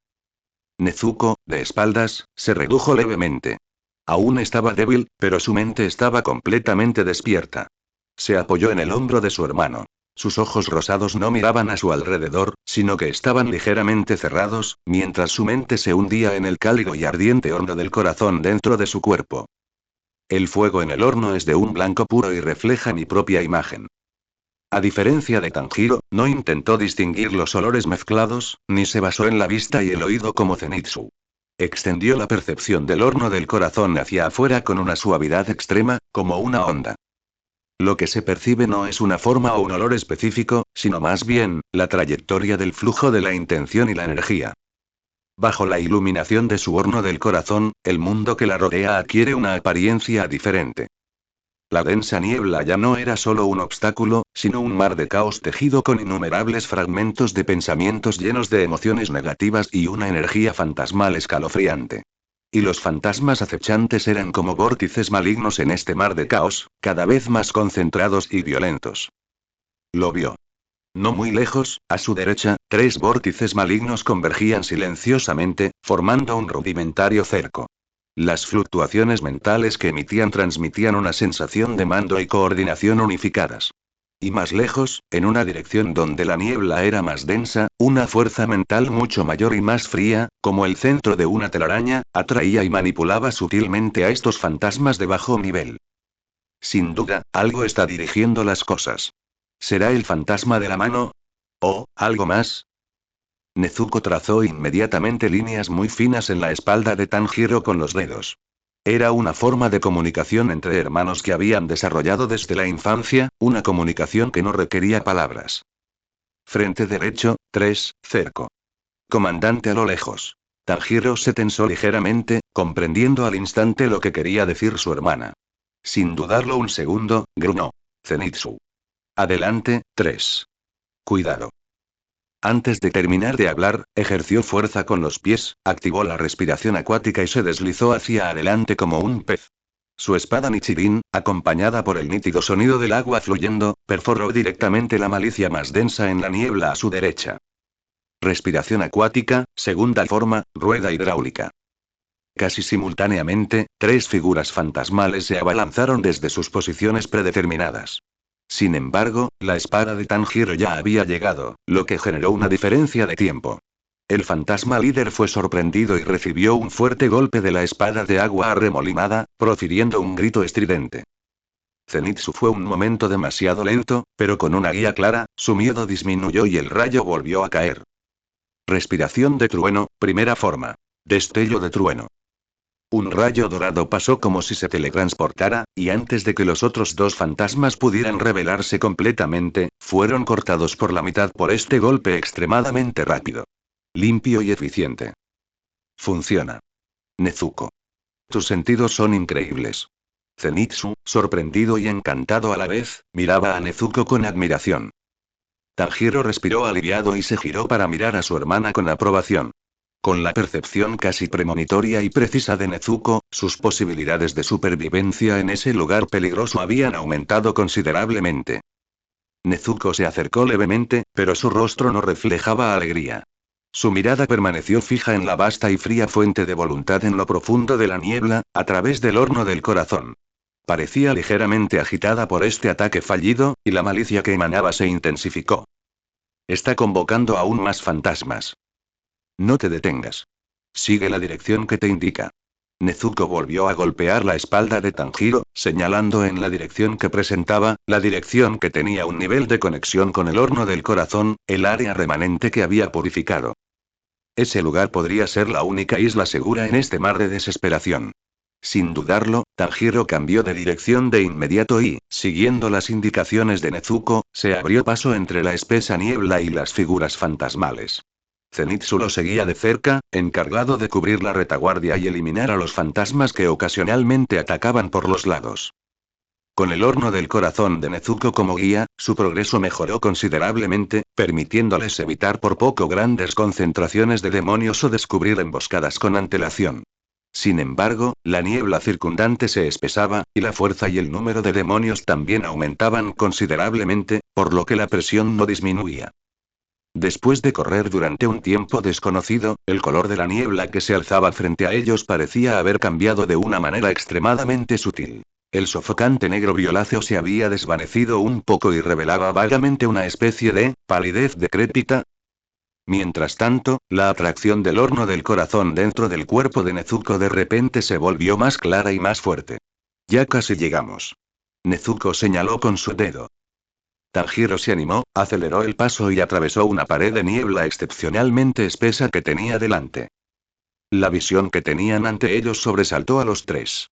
Nezuko, de espaldas, se redujo levemente. Aún estaba débil, pero su mente estaba completamente despierta. Se apoyó en el hombro de su hermano. Sus ojos rosados no miraban a su alrededor, sino que estaban ligeramente cerrados, mientras su mente se hundía en el cálido y ardiente horno del corazón dentro de su cuerpo. El fuego en el horno es de un blanco puro y refleja mi propia imagen. A diferencia de Tanjiro, no intentó distinguir los olores mezclados, ni se basó en la vista y el oído como Zenitsu. Extendió la percepción del horno del corazón hacia afuera con una suavidad extrema, como una onda. Lo que se percibe no es una forma o un olor específico, sino más bien, la trayectoria del flujo de la intención y la energía. Bajo la iluminación de su horno del corazón, el mundo que la rodea adquiere una apariencia diferente. La densa niebla ya no era solo un obstáculo, sino un mar de caos tejido con innumerables fragmentos de pensamientos llenos de emociones negativas y una energía fantasmal escalofriante. Y los fantasmas acechantes eran como vórtices malignos en este mar de caos, cada vez más concentrados y violentos. Lo vio. No muy lejos, a su derecha, 3 vórtices malignos convergían silenciosamente, formando un rudimentario cerco. Las fluctuaciones mentales que emitían transmitían una sensación de mando y coordinación unificadas. Y más lejos, en una dirección donde la niebla era más densa, una fuerza mental mucho mayor y más fría, como el centro de una telaraña, atraía y manipulaba sutilmente a estos fantasmas de bajo nivel. Sin duda, algo está dirigiendo las cosas. ¿Será el fantasma de la mano? ¿O algo más? Nezuko trazó inmediatamente líneas muy finas en la espalda de Tanjiro con los dedos. Era una forma de comunicación entre hermanos que habían desarrollado desde la infancia, una comunicación que no requería palabras. Frente derecho, 3, cerco. Comandante a lo lejos. Tanjiro se tensó ligeramente, comprendiendo al instante lo que quería decir su hermana. Sin dudarlo un segundo, gruñó. Zenitsu. Adelante, 3. Cuidado. Antes de terminar de hablar, ejerció fuerza con los pies, activó la respiración acuática y se deslizó hacia adelante como un pez. Su espada Nichirin, acompañada por el nítido sonido del agua fluyendo, perforó directamente la malicia más densa en la niebla a su derecha. Respiración acuática, segunda forma, rueda hidráulica. Casi simultáneamente, 3 figuras fantasmales se abalanzaron desde sus posiciones predeterminadas. Sin embargo, la espada de Tanjiro ya había llegado, lo que generó una diferencia de tiempo. El fantasma líder fue sorprendido y recibió un fuerte golpe de la espada de agua arremolinada, profiriendo un grito estridente. Zenitsu fue un momento demasiado lento, pero con una guía clara, su miedo disminuyó y el rayo volvió a caer. Respiración de trueno, primera forma. Destello de trueno. Un rayo dorado pasó como si se teletransportara, y antes de que los otros dos fantasmas pudieran revelarse completamente, fueron cortados por la mitad por este golpe extremadamente rápido. Limpio y eficiente. Funciona. Nezuko. Tus sentidos son increíbles. Zenitsu, sorprendido y encantado a la vez, miraba a Nezuko con admiración. Tanjiro respiró aliviado y se giró para mirar a su hermana con aprobación. Con la percepción casi premonitoria y precisa de Nezuko, sus posibilidades de supervivencia en ese lugar peligroso habían aumentado considerablemente. Nezuko se acercó levemente, pero su rostro no reflejaba alegría. Su mirada permaneció fija en la vasta y fría fuente de voluntad en lo profundo de la niebla, a través del horno del corazón. Parecía ligeramente agitada por este ataque fallido, y la malicia que emanaba se intensificó. Está convocando aún más fantasmas. No te detengas. Sigue la dirección que te indica. Nezuko volvió a golpear la espalda de Tanjiro, señalando en la dirección que presentaba, la dirección que tenía un nivel de conexión con el horno del corazón, el área remanente que había purificado. Ese lugar podría ser la única isla segura en este mar de desesperación. Sin dudarlo, Tanjiro cambió de dirección de inmediato y, siguiendo las indicaciones de Nezuko, se abrió paso entre la espesa niebla y las figuras fantasmales. Zenitsu lo seguía de cerca, encargado de cubrir la retaguardia y eliminar a los fantasmas que ocasionalmente atacaban por los lados. Con el horno del corazón de Nezuko como guía, su progreso mejoró considerablemente, permitiéndoles evitar por poco grandes concentraciones de demonios o descubrir emboscadas con antelación. Sin embargo, la niebla circundante se espesaba, y la fuerza y el número de demonios también aumentaban considerablemente, por lo que la presión no disminuía. Después de correr durante un tiempo desconocido, el color de la niebla que se alzaba frente a ellos parecía haber cambiado de una manera extremadamente sutil. El sofocante negro violáceo se había desvanecido un poco y revelaba vagamente una especie de palidez decrépita. Mientras tanto, la atracción del horno del corazón dentro del cuerpo de Nezuko de repente se volvió más clara y más fuerte. Ya casi llegamos. Nezuko señaló con su dedo. Tanjiro se animó, aceleró el paso y atravesó una pared de niebla excepcionalmente espesa que tenía delante. La visión que tenían ante ellos sobresaltó a los tres.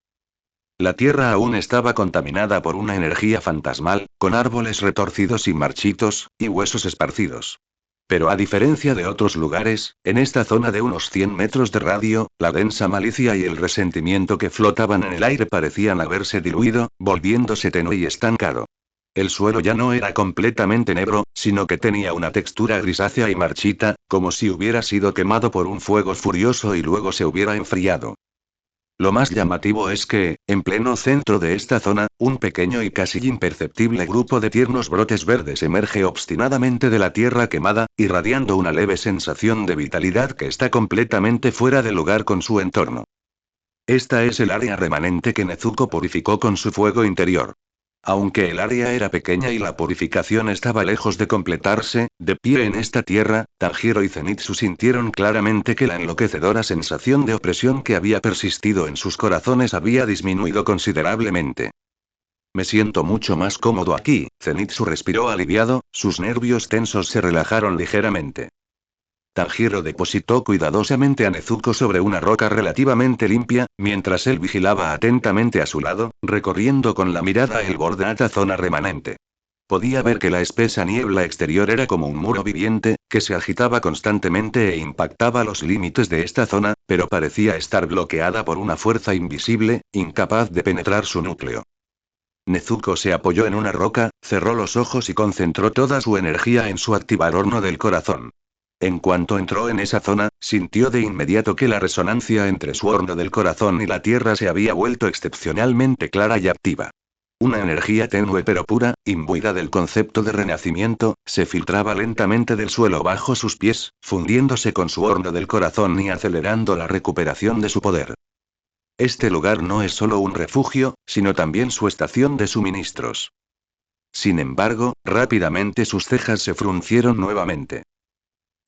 La tierra aún estaba contaminada por una energía fantasmal, con árboles retorcidos y marchitos, y huesos esparcidos. Pero a diferencia de otros lugares, en esta zona de unos 100 metros de radio, la densa malicia y el resentimiento que flotaban en el aire parecían haberse diluido, volviéndose tenue y estancado. El suelo ya no era completamente negro, sino que tenía una textura grisácea y marchita, como si hubiera sido quemado por un fuego furioso y luego se hubiera enfriado. Lo más llamativo es que, en pleno centro de esta zona, un pequeño y casi imperceptible grupo de tiernos brotes verdes emerge obstinadamente de la tierra quemada, irradiando una leve sensación de vitalidad que está completamente fuera de lugar con su entorno. Esta es el área remanente que Nezuko purificó con su fuego interior. Aunque el área era pequeña y la purificación estaba lejos de completarse, de pie en esta tierra, Tanjiro y Zenitsu sintieron claramente que la enloquecedora sensación de opresión que había persistido en sus corazones había disminuido considerablemente. Me siento mucho más cómodo aquí, Zenitsu respiró aliviado, sus nervios tensos se relajaron ligeramente. Tanjiro depositó cuidadosamente a Nezuko sobre una roca relativamente limpia, mientras él vigilaba atentamente a su lado, recorriendo con la mirada el borde de la zona remanente. Podía ver que la espesa niebla exterior era como un muro viviente, que se agitaba constantemente e impactaba los límites de esta zona, pero parecía estar bloqueada por una fuerza invisible, incapaz de penetrar su núcleo. Nezuko se apoyó en una roca, cerró los ojos y concentró toda su energía en su activar horno del corazón. En cuanto entró en esa zona, sintió de inmediato que la resonancia entre su horno del corazón y la tierra se había vuelto excepcionalmente clara y activa. Una energía tenue pero pura, imbuida del concepto de renacimiento, se filtraba lentamente del suelo bajo sus pies, fundiéndose con su horno del corazón y acelerando la recuperación de su poder. Este lugar no es solo un refugio, sino también su estación de suministros. Sin embargo, rápidamente sus cejas se fruncieron nuevamente.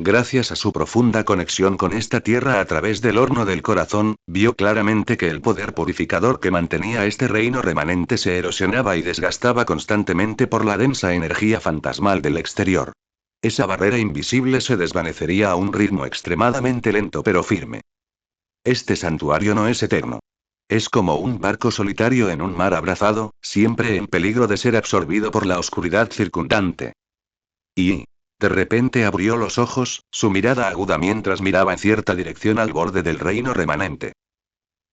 Gracias a su profunda conexión con esta tierra a través del horno del corazón, vio claramente que el poder purificador que mantenía este reino remanente se erosionaba y desgastaba constantemente por la densa energía fantasmal del exterior. Esa barrera invisible se desvanecería a un ritmo extremadamente lento pero firme. Este santuario no es eterno. Es como un barco solitario en un mar abrazado, siempre en peligro de ser absorbido por la oscuridad circundante. Y, de repente abrió los ojos, su mirada aguda mientras miraba en cierta dirección al borde del reino remanente.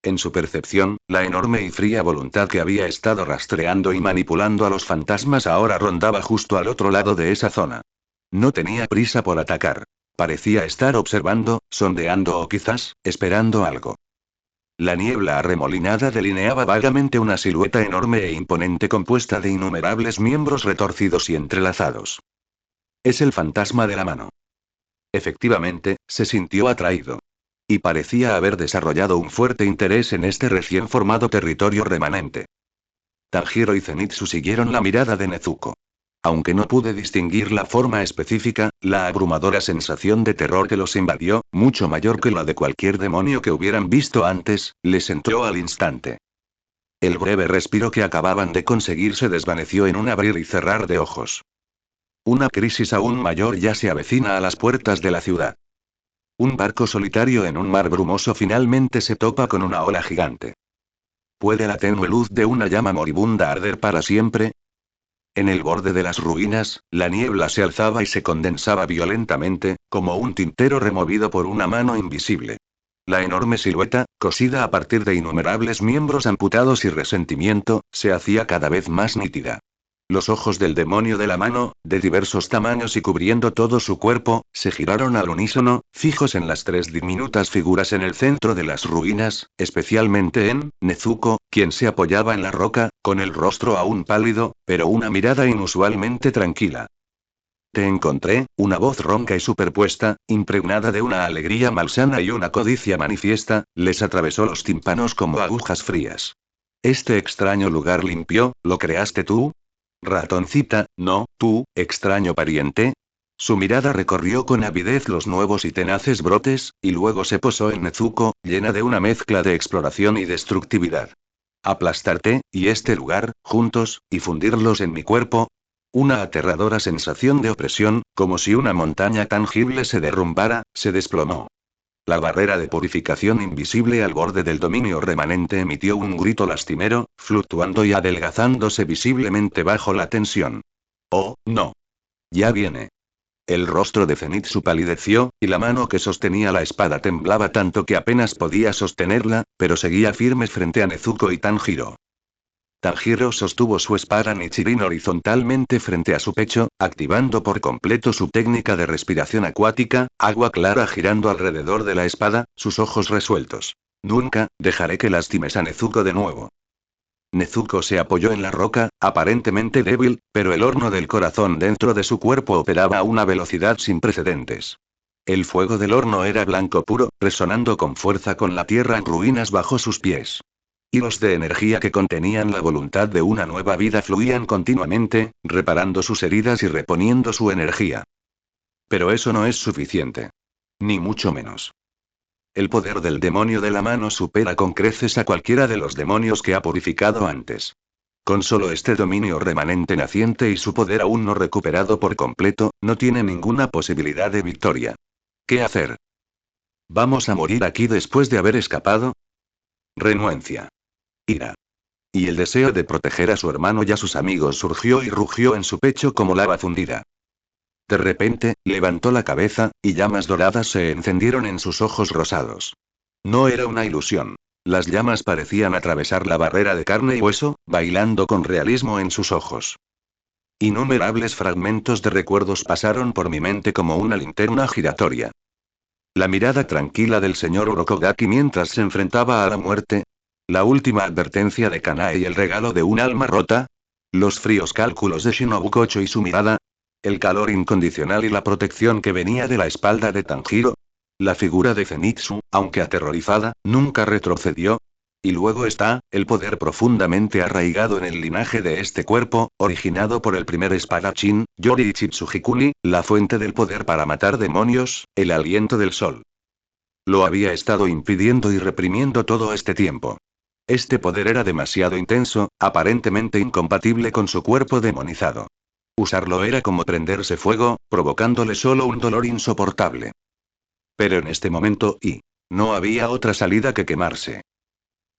En su percepción, la enorme y fría voluntad que había estado rastreando y manipulando a los fantasmas ahora rondaba justo al otro lado de esa zona. No tenía prisa por atacar. Parecía estar observando, sondeando o quizás, esperando algo. La niebla arremolinada delineaba vagamente una silueta enorme e imponente compuesta de innumerables miembros retorcidos y entrelazados. Es el fantasma de la mano. Efectivamente, se sintió atraído. Y parecía haber desarrollado un fuerte interés en este recién formado territorio remanente. Tanjiro y Zenitsu siguieron la mirada de Nezuko. Aunque no pude distinguir la forma específica, la abrumadora sensación de terror que los invadió, mucho mayor que la de cualquier demonio que hubieran visto antes, les entró al instante. El breve respiro que acababan de conseguir se desvaneció en un abrir y cerrar de ojos. Una crisis aún mayor ya se avecina a las puertas de la ciudad. Un barco solitario en un mar brumoso finalmente se topa con una ola gigante. ¿Puede la tenue luz de una llama moribunda arder para siempre? En el borde de las ruinas, la niebla se alzaba y se condensaba violentamente, como un tintero removido por una mano invisible. La enorme silueta, cosida a partir de innumerables miembros amputados y resentimiento, se hacía cada vez más nítida. Los ojos del demonio de la mano, de diversos tamaños y cubriendo todo su cuerpo, se giraron al unísono, fijos en las tres diminutas figuras en el centro de las ruinas, especialmente en Nezuko, quien se apoyaba en la roca, con el rostro aún pálido, pero una mirada inusualmente tranquila. Te encontré, una voz ronca y superpuesta, impregnada de una alegría malsana y una codicia manifiesta, les atravesó los tímpanos como agujas frías. Este extraño lugar limpio, ¿lo creaste tú? Ratoncita, no, tú, extraño pariente. Su mirada recorrió con avidez los nuevos y tenaces brotes, y luego se posó en Nezuko, llena de una mezcla de exploración y destructividad. Aplastarte, y este lugar, juntos, y fundirlos en mi cuerpo. Una aterradora sensación de opresión, como si una montaña tangible se derrumbara, se desplomó. La barrera de purificación invisible al borde del dominio remanente emitió un grito lastimero, fluctuando y adelgazándose visiblemente bajo la tensión. Oh, no. Ya viene. El rostro de Zenitsu palideció, y la mano que sostenía la espada temblaba tanto que apenas podía sostenerla, pero seguía firme frente a Nezuko y Tanjiro. Tanjiro sostuvo su espada Nichirin horizontalmente frente a su pecho, activando por completo su técnica de respiración acuática, agua clara girando alrededor de la espada, sus ojos resueltos. Nunca dejaré que lastimes a Nezuko de nuevo. Nezuko se apoyó en la roca, aparentemente débil, pero el horno del corazón dentro de su cuerpo operaba a una velocidad sin precedentes. El fuego del horno era blanco puro, resonando con fuerza con la tierra en ruinas bajo sus pies. Hilos de energía que contenían la voluntad de una nueva vida fluían continuamente, reparando sus heridas y reponiendo su energía. Pero eso no es suficiente. Ni mucho menos. El poder del demonio de la mano supera con creces a cualquiera de los demonios que ha purificado antes. Con solo este dominio remanente naciente y su poder aún no recuperado por completo, no tiene ninguna posibilidad de victoria. ¿Qué hacer? ¿Vamos a morir aquí después de haber escapado? Renuencia. Ira. Y el deseo de proteger a su hermano y a sus amigos surgió y rugió en su pecho como lava fundida. De repente, levantó la cabeza, y llamas doradas se encendieron en sus ojos rosados. No era una ilusión. Las llamas parecían atravesar la barrera de carne y hueso, bailando con realismo en sus ojos. Innumerables fragmentos de recuerdos pasaron por mi mente como una linterna giratoria. La mirada tranquila del señor Urokogaki mientras se enfrentaba a la muerte. La última advertencia de Kanae y el regalo de un alma rota. Los fríos cálculos de Shinobu Kocho y su mirada. El calor incondicional y la protección que venía de la espalda de Tanjiro. La figura de Zenitsu, aunque aterrorizada, nunca retrocedió. Y luego está, el poder profundamente arraigado en el linaje de este cuerpo, originado por el primer espadachín, Yoriichi Tsujikuni, la fuente del poder para matar demonios, el aliento del sol. Lo había estado impidiendo y reprimiendo todo este tiempo. Este poder era demasiado intenso, aparentemente incompatible con su cuerpo demonizado. Usarlo era como prenderse fuego, provocándole solo un dolor insoportable. Pero en este momento, no había otra salida que quemarse.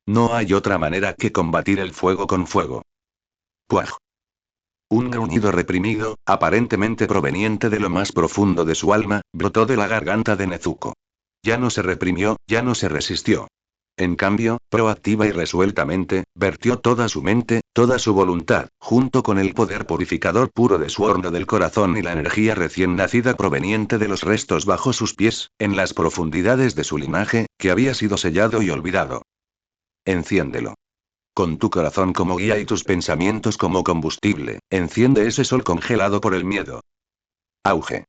No hay otra manera que combatir el fuego con fuego. ¡Puaj! Un gruñido reprimido, aparentemente proveniente de lo más profundo de su alma, brotó de la garganta de Nezuko. Ya no se reprimió, ya no se resistió. En cambio, proactiva y resueltamente, vertió toda su mente, toda su voluntad, junto con el poder purificador puro de su horno del corazón y la energía recién nacida proveniente de los restos bajo sus pies, en las profundidades de su linaje, que había sido sellado y olvidado. Enciéndelo. Con tu corazón como guía y tus pensamientos como combustible, enciende ese sol congelado por el miedo. Auge.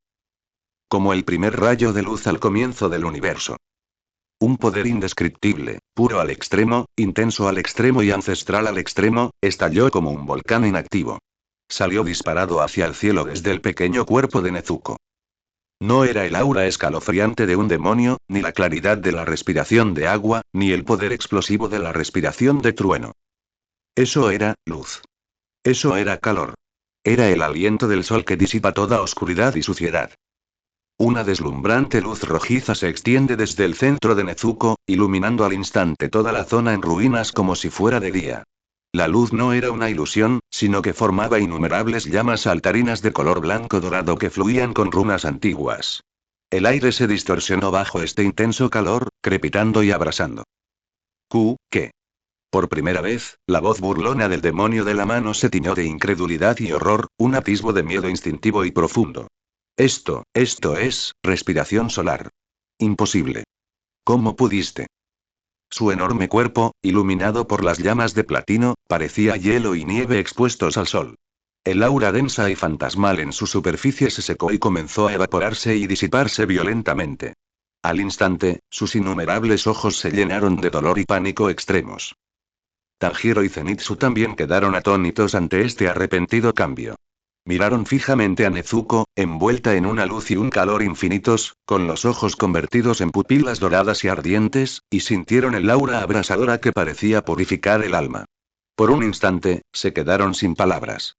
Como el primer rayo de luz al comienzo del universo. Un poder indescriptible, puro al extremo, intenso al extremo y ancestral al extremo, estalló como un volcán inactivo. Salió disparado hacia el cielo desde el pequeño cuerpo de Nezuko. No era el aura escalofriante de un demonio, ni la claridad de la respiración de agua, ni el poder explosivo de la respiración de trueno. Eso era luz. Eso era calor. Era el aliento del sol que disipa toda oscuridad y suciedad. Una deslumbrante luz rojiza se extiende desde el centro de Nezuko, iluminando al instante toda la zona en ruinas como si fuera de día. La luz no era una ilusión, sino que formaba innumerables llamas saltarinas de color blanco dorado que fluían con runas antiguas. El aire se distorsionó bajo este intenso calor, crepitando y abrasando. ¿Qué? Por primera vez, la voz burlona del demonio de la mano se tiñó de incredulidad y horror, un atisbo de miedo instintivo y profundo. Esto es, respiración solar. Imposible. ¿Cómo pudiste? Su enorme cuerpo, iluminado por las llamas de platino, parecía hielo y nieve expuestos al sol. El aura densa y fantasmal en su superficie se secó y comenzó a evaporarse y disiparse violentamente. Al instante, sus innumerables ojos se llenaron de dolor y pánico extremos. Tanjiro y Zenitsu también quedaron atónitos ante este arrepentido cambio. Miraron fijamente a Nezuko, envuelta en una luz y un calor infinitos, con los ojos convertidos en pupilas doradas y ardientes, y sintieron el aura abrasadora que parecía purificar el alma. Por un instante, se quedaron sin palabras.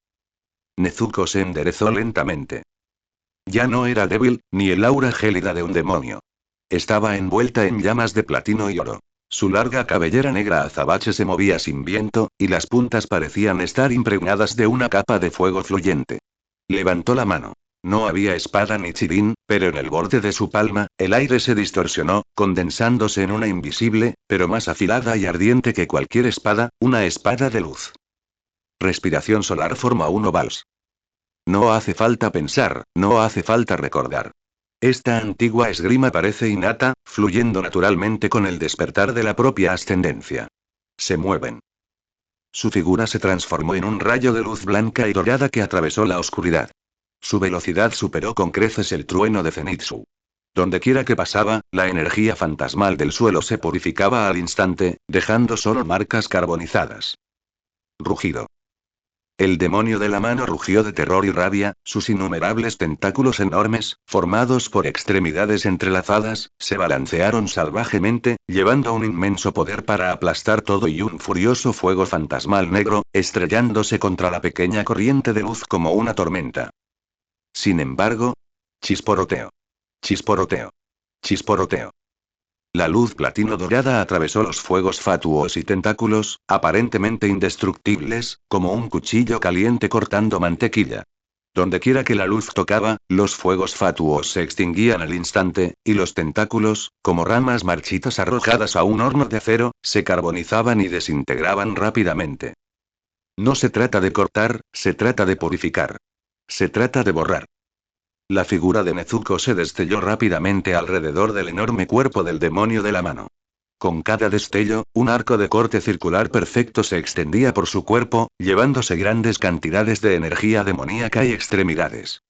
Nezuko se enderezó lentamente. Ya no era débil, ni el aura gélida de un demonio. Estaba envuelta en llamas de platino y oro. Su larga cabellera negra azabache se movía sin viento, y las puntas parecían estar impregnadas de una capa de fuego fluyente. Levantó la mano. No había espada ni chirín, pero en el borde de su palma, el aire se distorsionó, condensándose en una invisible, pero más afilada y ardiente que cualquier espada, una espada de luz. Respiración solar forma un vals. No hace falta pensar, no hace falta recordar. Esta antigua esgrima parece innata, fluyendo naturalmente con el despertar de la propia ascendencia. Se mueven. Su figura se transformó en un rayo de luz blanca y dorada que atravesó la oscuridad. Su velocidad superó con creces el trueno de Zenitsu. Dondequiera que pasaba, la energía fantasmal del suelo se purificaba al instante, dejando solo marcas carbonizadas. Rugido. El demonio de la mano rugió de terror y rabia, sus innumerables tentáculos enormes, formados por extremidades entrelazadas, se balancearon salvajemente, llevando un inmenso poder para aplastar todo y un furioso fuego fantasmal negro, estrellándose contra la pequeña corriente de luz como una tormenta. Sin embargo, chisporoteo. Chisporoteo. Chisporoteo. La luz platino dorada atravesó los fuegos fatuos y tentáculos, aparentemente indestructibles, como un cuchillo caliente cortando mantequilla. Dondequiera que la luz tocaba, los fuegos fatuos se extinguían al instante, y los tentáculos, como ramas marchitas arrojadas a un horno de acero, se carbonizaban y desintegraban rápidamente. No se trata de cortar, se trata de purificar. Se trata de borrar. La figura de Nezuko se destelló rápidamente alrededor del enorme cuerpo del demonio de la mano. Con cada destello, un arco de corte circular perfecto se extendía por su cuerpo, llevándose grandes cantidades de energía demoníaca y extremidades.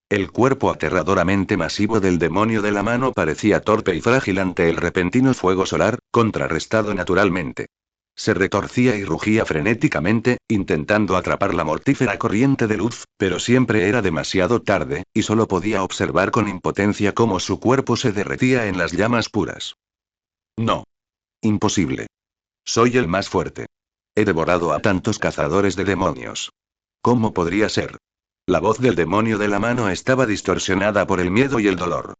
El cuerpo aterradoramente masivo del demonio de la mano parecía torpe y frágil ante el repentino fuego solar, contrarrestado naturalmente. Se retorcía y rugía frenéticamente, intentando atrapar la mortífera corriente de luz, pero siempre era demasiado tarde, y solo podía observar con impotencia cómo su cuerpo se derretía en las llamas puras. No. Imposible. Soy el más fuerte. He devorado a tantos cazadores de demonios. ¿Cómo podría ser? La voz del demonio de la mano estaba distorsionada por el miedo y el dolor.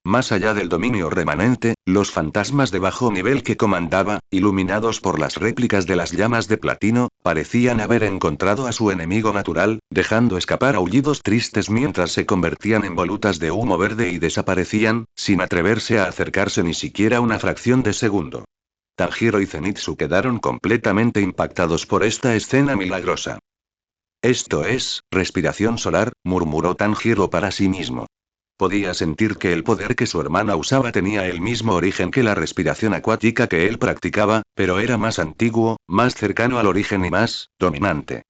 Más allá del dominio remanente, los fantasmas de bajo nivel que comandaba, iluminados por las réplicas de las llamas de platino, parecían haber encontrado a su enemigo natural, dejando escapar aullidos tristes mientras se convertían en volutas de humo verde y desaparecían, sin atreverse a acercarse ni siquiera una fracción de segundo. Tanjiro y Zenitsu quedaron completamente impactados por esta escena milagrosa. Esto es, respiración solar, murmuró Tanjiro para sí mismo. Podía sentir que el poder que su hermana usaba tenía el mismo origen que la respiración acuática que él practicaba, pero era más antiguo, más cercano al origen y más dominante.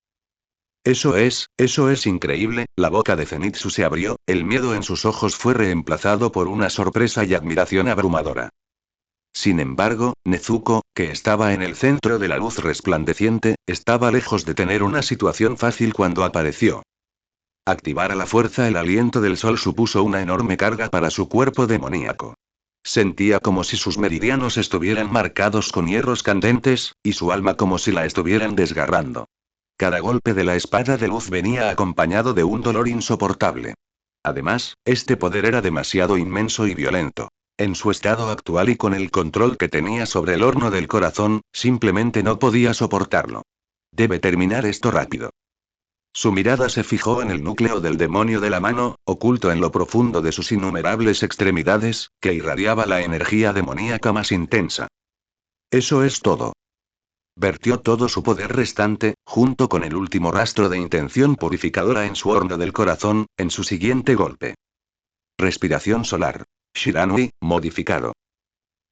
Eso es increíble. La boca de Zenitsu se abrió, el miedo en sus ojos fue reemplazado por una sorpresa y admiración abrumadora. Sin embargo, Nezuko, que estaba en el centro de la luz resplandeciente, estaba lejos de tener una situación fácil cuando apareció. Activar a la fuerza el aliento del sol supuso una enorme carga para su cuerpo demoníaco. Sentía como si sus meridianos estuvieran marcados con hierros candentes, y su alma como si la estuvieran desgarrando. Cada golpe de la espada de luz venía acompañado de un dolor insoportable. Además, este poder era demasiado inmenso y violento. En su estado actual y con el control que tenía sobre el horno del corazón, simplemente no podía soportarlo. Debe terminar esto rápido. Su mirada se fijó en el núcleo del demonio de la mano, oculto en lo profundo de sus innumerables extremidades, que irradiaba la energía demoníaca más intensa. Eso es todo. Vertió todo su poder restante, junto con el último rastro de intención purificadora en su horno del corazón, en su siguiente golpe. Respiración solar. Shiranui, modificado.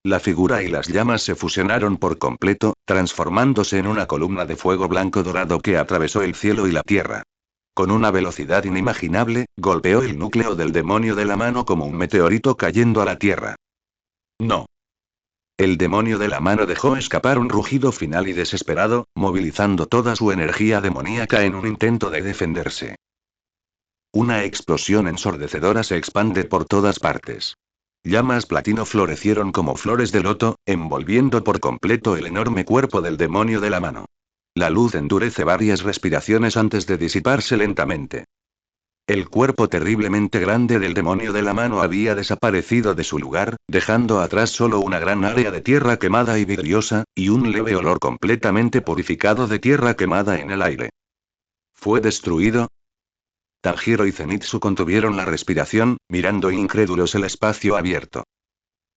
La figura y las llamas se fusionaron por completo, transformándose en una columna de fuego blanco dorado que atravesó el cielo y la tierra. Con una velocidad inimaginable, golpeó el núcleo del demonio de la mano como un meteorito cayendo a la tierra. No. El demonio de la mano dejó escapar un rugido final y desesperado, movilizando toda su energía demoníaca en un intento de defenderse. Una explosión ensordecedora se expande por todas partes. Llamas platino florecieron como flores de loto, envolviendo por completo el enorme cuerpo del demonio de la mano. La luz endurece varias respiraciones antes de disiparse lentamente. El cuerpo terriblemente grande del demonio de la mano había desaparecido de su lugar, dejando atrás solo una gran área de tierra quemada y vidriosa, y un leve olor completamente purificado de tierra quemada en el aire. ¿Fue destruido? Tanjiro y Zenitsu contuvieron la respiración, mirando incrédulos el espacio abierto.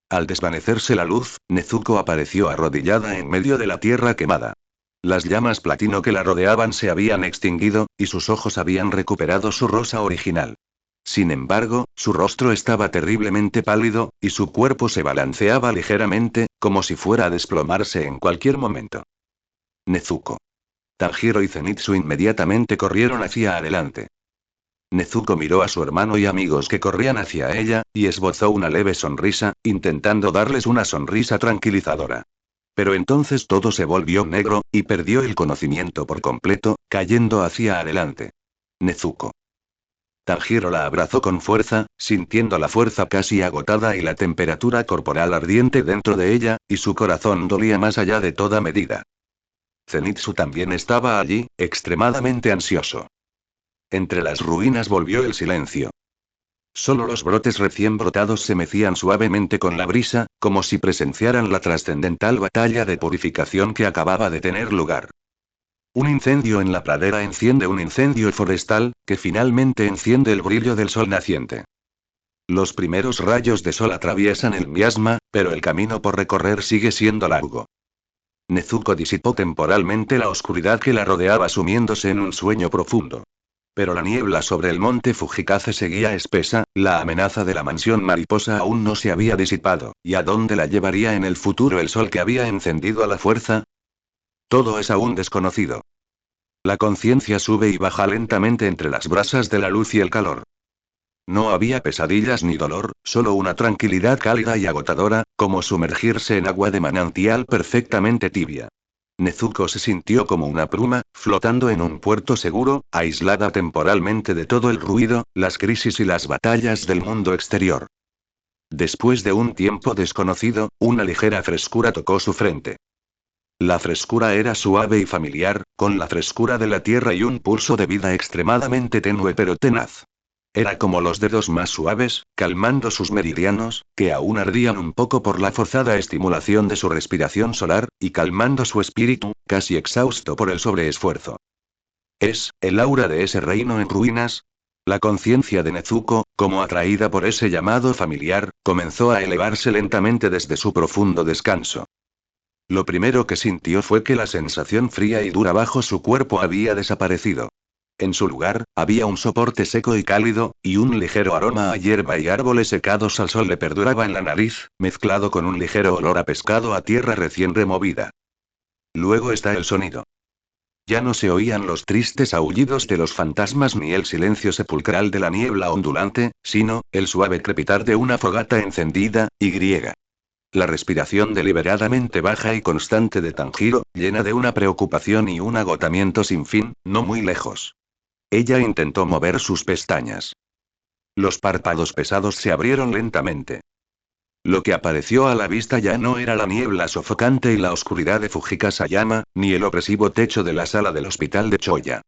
Al desvanecerse la luz, Nezuko apareció arrodillada en medio de la tierra quemada. Las llamas platino que la rodeaban se habían extinguido, y sus ojos habían recuperado su rosa original. Sin embargo, su rostro estaba terriblemente pálido, y su cuerpo se balanceaba ligeramente, como si fuera a desplomarse en cualquier momento. Nezuko. Tanjiro y Zenitsu inmediatamente corrieron hacia adelante. Nezuko miró a su hermano y amigos que corrían hacia ella, y esbozó una leve sonrisa, intentando darles una sonrisa tranquilizadora. Pero entonces todo se volvió negro, y perdió el conocimiento por completo, cayendo hacia adelante. Nezuko. Tanjiro la abrazó con fuerza, sintiendo la fuerza casi agotada y la temperatura corporal ardiente dentro de ella, y su corazón dolía más allá de toda medida. Zenitsu también estaba allí, extremadamente ansioso. Entre las ruinas volvió el silencio. Solo los brotes recién brotados se mecían suavemente con la brisa, como si presenciaran la trascendental batalla de purificación que acababa de tener lugar. Un incendio en la pradera enciende un incendio forestal, que finalmente enciende el brillo del sol naciente. Los primeros rayos de sol atraviesan el miasma, pero el camino por recorrer sigue siendo largo. Nezuko disipó temporalmente la oscuridad que la rodeaba sumiéndose en un sueño profundo. Pero la niebla sobre el monte Fujikaze seguía espesa, la amenaza de la mansión mariposa aún no se había disipado, ¿y a dónde la llevaría en el futuro el sol que había encendido a la fuerza? Todo es aún desconocido. La conciencia sube y baja lentamente entre las brasas de la luz y el calor. No había pesadillas ni dolor, solo una tranquilidad cálida y agotadora, como sumergirse en agua de manantial perfectamente tibia. Nezuko se sintió como una pluma, flotando en un puerto seguro, aislada temporalmente de todo el ruido, las crisis y las batallas del mundo exterior. Después de un tiempo desconocido, una ligera frescura tocó su frente. La frescura era suave y familiar, con la frescura de la tierra y un pulso de vida extremadamente tenue pero tenaz. Era como los dedos más suaves, calmando sus meridianos, que aún ardían un poco por la forzada estimulación de su respiración solar, y calmando su espíritu, casi exhausto por el sobreesfuerzo. Es, el aura de ese reino en ruinas. La conciencia de Nezuko, como atraída por ese llamado familiar, comenzó a elevarse lentamente desde su profundo descanso. Lo primero que sintió fue que la sensación fría y dura bajo su cuerpo había desaparecido. En su lugar, había un soporte seco y cálido, y un ligero aroma a hierba y árboles secados al sol le perduraba en la nariz, mezclado con un ligero olor a pescado a tierra recién removida. Luego está el sonido. Ya no se oían los tristes aullidos de los fantasmas ni el silencio sepulcral de la niebla ondulante, sino, el suave crepitar de una fogata encendida, y griega. La respiración deliberadamente baja y constante de Tanjiro, llena de una preocupación y un agotamiento sin fin, no muy lejos. Ella intentó mover sus pestañas. Los párpados pesados se abrieron lentamente. Lo que apareció a la vista ya no era la niebla sofocante y la oscuridad de Fujikasayama, ni el opresivo techo de la sala del hospital de Choya.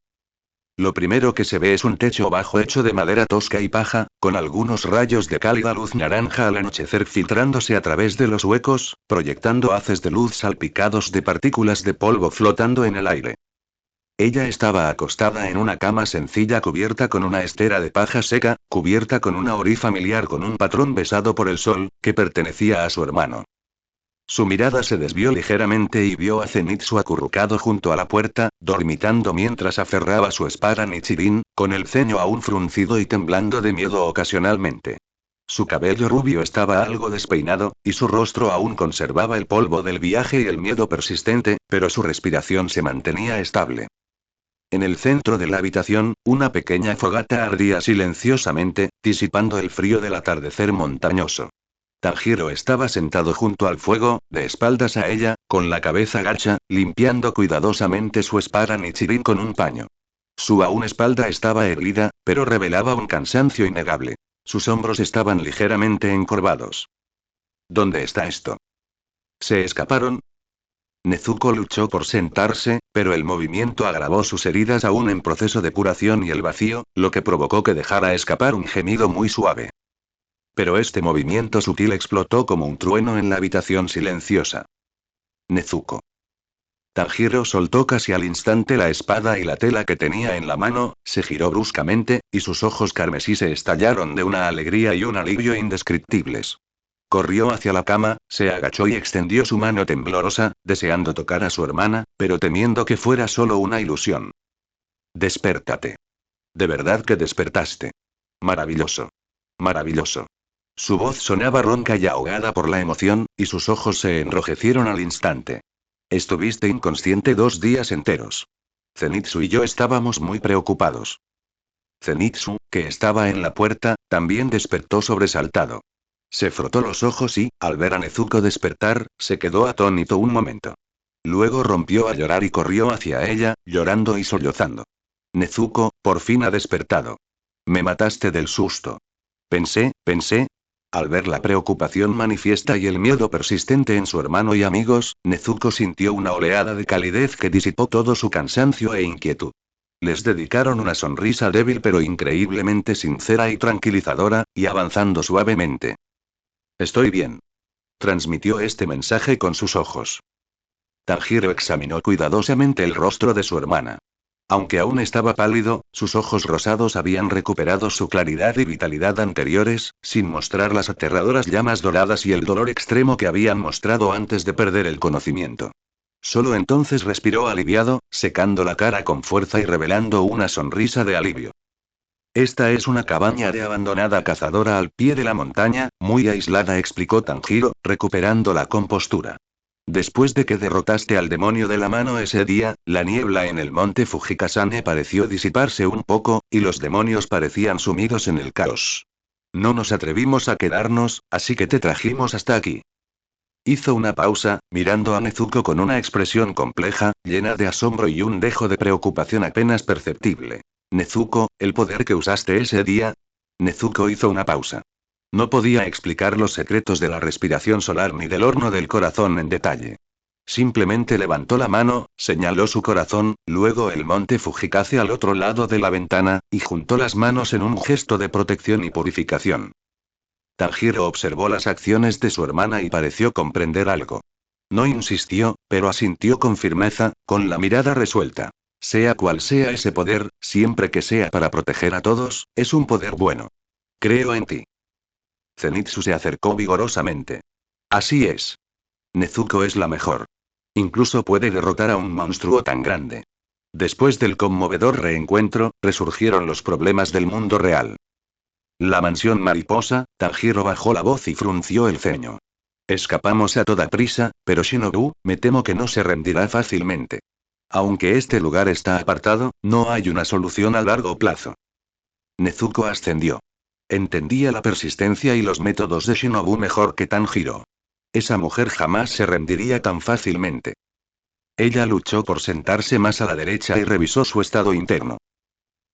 Lo primero que se ve es un techo bajo hecho de madera tosca y paja, con algunos rayos de cálida luz naranja al anochecer filtrándose a través de los huecos, proyectando haces de luz salpicados de partículas de polvo flotando en el aire. Ella estaba acostada en una cama sencilla cubierta con una estera de paja seca, cubierta con una orí familiar con un patrón besado por el sol, que pertenecía a su hermano. Su mirada se desvió ligeramente y vio a Zenitsu acurrucado junto a la puerta, dormitando mientras aferraba su espada Nichirin, con el ceño aún fruncido y temblando de miedo ocasionalmente. Su cabello rubio estaba algo despeinado, y su rostro aún conservaba el polvo del viaje y el miedo persistente, pero su respiración se mantenía estable. En el centro de la habitación, una pequeña fogata ardía silenciosamente, disipando el frío del atardecer montañoso. Tanjiro estaba sentado junto al fuego, de espaldas a ella, con la cabeza gacha, limpiando cuidadosamente su espada Nichirin con un paño. Su aún espalda estaba herida, pero revelaba un cansancio innegable. Sus hombros estaban ligeramente encorvados. ¿Dónde está esto? ¿Se escaparon? Nezuko luchó por sentarse, pero el movimiento agravó sus heridas aún en proceso de curación y el vacío, lo que provocó que dejara escapar un gemido muy suave. Pero este movimiento sutil explotó como un trueno en la habitación silenciosa. Nezuko. Tanjiro soltó casi al instante la espada y la tela que tenía en la mano, se giró bruscamente, y sus ojos carmesí se estallaron de una alegría y un alivio indescriptibles. Corrió hacia la cama, se agachó y extendió su mano temblorosa, deseando tocar a su hermana, pero temiendo que fuera solo una ilusión. Despértate. De verdad que despertaste. Maravilloso. Maravilloso. Su voz sonaba ronca y ahogada por la emoción, y sus ojos se enrojecieron al instante. Estuviste inconsciente 2 días enteros. Zenitsu y yo estábamos muy preocupados. Zenitsu, que estaba en la puerta, también despertó sobresaltado. Se frotó los ojos y, al ver a Nezuko despertar, se quedó atónito un momento. Luego rompió a llorar y corrió hacia ella, llorando y sollozando. Nezuko, por fin ha despertado. Me mataste del susto. Pensé. Al ver la preocupación manifiesta y el miedo persistente en su hermano y amigos, Nezuko sintió una oleada de calidez que disipó todo su cansancio e inquietud. Les dedicaron una sonrisa débil pero increíblemente sincera y tranquilizadora, y avanzando suavemente. Estoy bien. Transmitió este mensaje con sus ojos. Tanjiro examinó cuidadosamente el rostro de su hermana. Aunque aún estaba pálido, sus ojos rosados habían recuperado su claridad y vitalidad anteriores, sin mostrar las aterradoras llamas doradas y el dolor extremo que habían mostrado antes de perder el conocimiento. Solo entonces respiró aliviado, secando la cara con fuerza y revelando una sonrisa de alivio. Esta es una cabaña de abandonada cazadora al pie de la montaña, muy aislada, explicó Tanjiro, recuperando la compostura. Después de que derrotaste al demonio de la mano ese día, la niebla en el monte Fujikasane pareció disiparse un poco, y los demonios parecían sumidos en el caos. no nos atrevimos a quedarnos, así que te trajimos hasta aquí. Hizo una pausa, mirando a Nezuko con una expresión compleja, llena de asombro y un dejo de preocupación apenas perceptible. Nezuko, ¿el poder que usaste ese día? Nezuko hizo una pausa. No podía explicar los secretos de la respiración solar ni del horno del corazón en detalle. Simplemente levantó la mano, señaló su corazón, luego el monte Fujikase al otro lado de la ventana, y juntó las manos en un gesto de protección y purificación. Tanjiro observó las acciones de su hermana y pareció comprender algo. No insistió, pero asintió con firmeza, con la mirada resuelta. Sea cual sea ese poder, siempre que sea para proteger a todos, es un poder bueno. Creo en ti. Zenitsu se acercó vigorosamente. Así es. Nezuko es la mejor. Incluso puede derrotar a un monstruo tan grande. Después del conmovedor reencuentro, resurgieron los problemas del mundo real. La mansión mariposa, Tanjiro bajó la voz y frunció el ceño. Escapamos a toda prisa, pero Shinobu, me temo que no se rendirá fácilmente. Aunque este lugar está apartado, no hay una solución a largo plazo. Nezuko ascendió. Entendía la persistencia y los métodos de Shinobu mejor que Tanjiro. Esa mujer jamás se rendiría tan fácilmente. Ella luchó por sentarse más a la derecha y revisó su estado interno.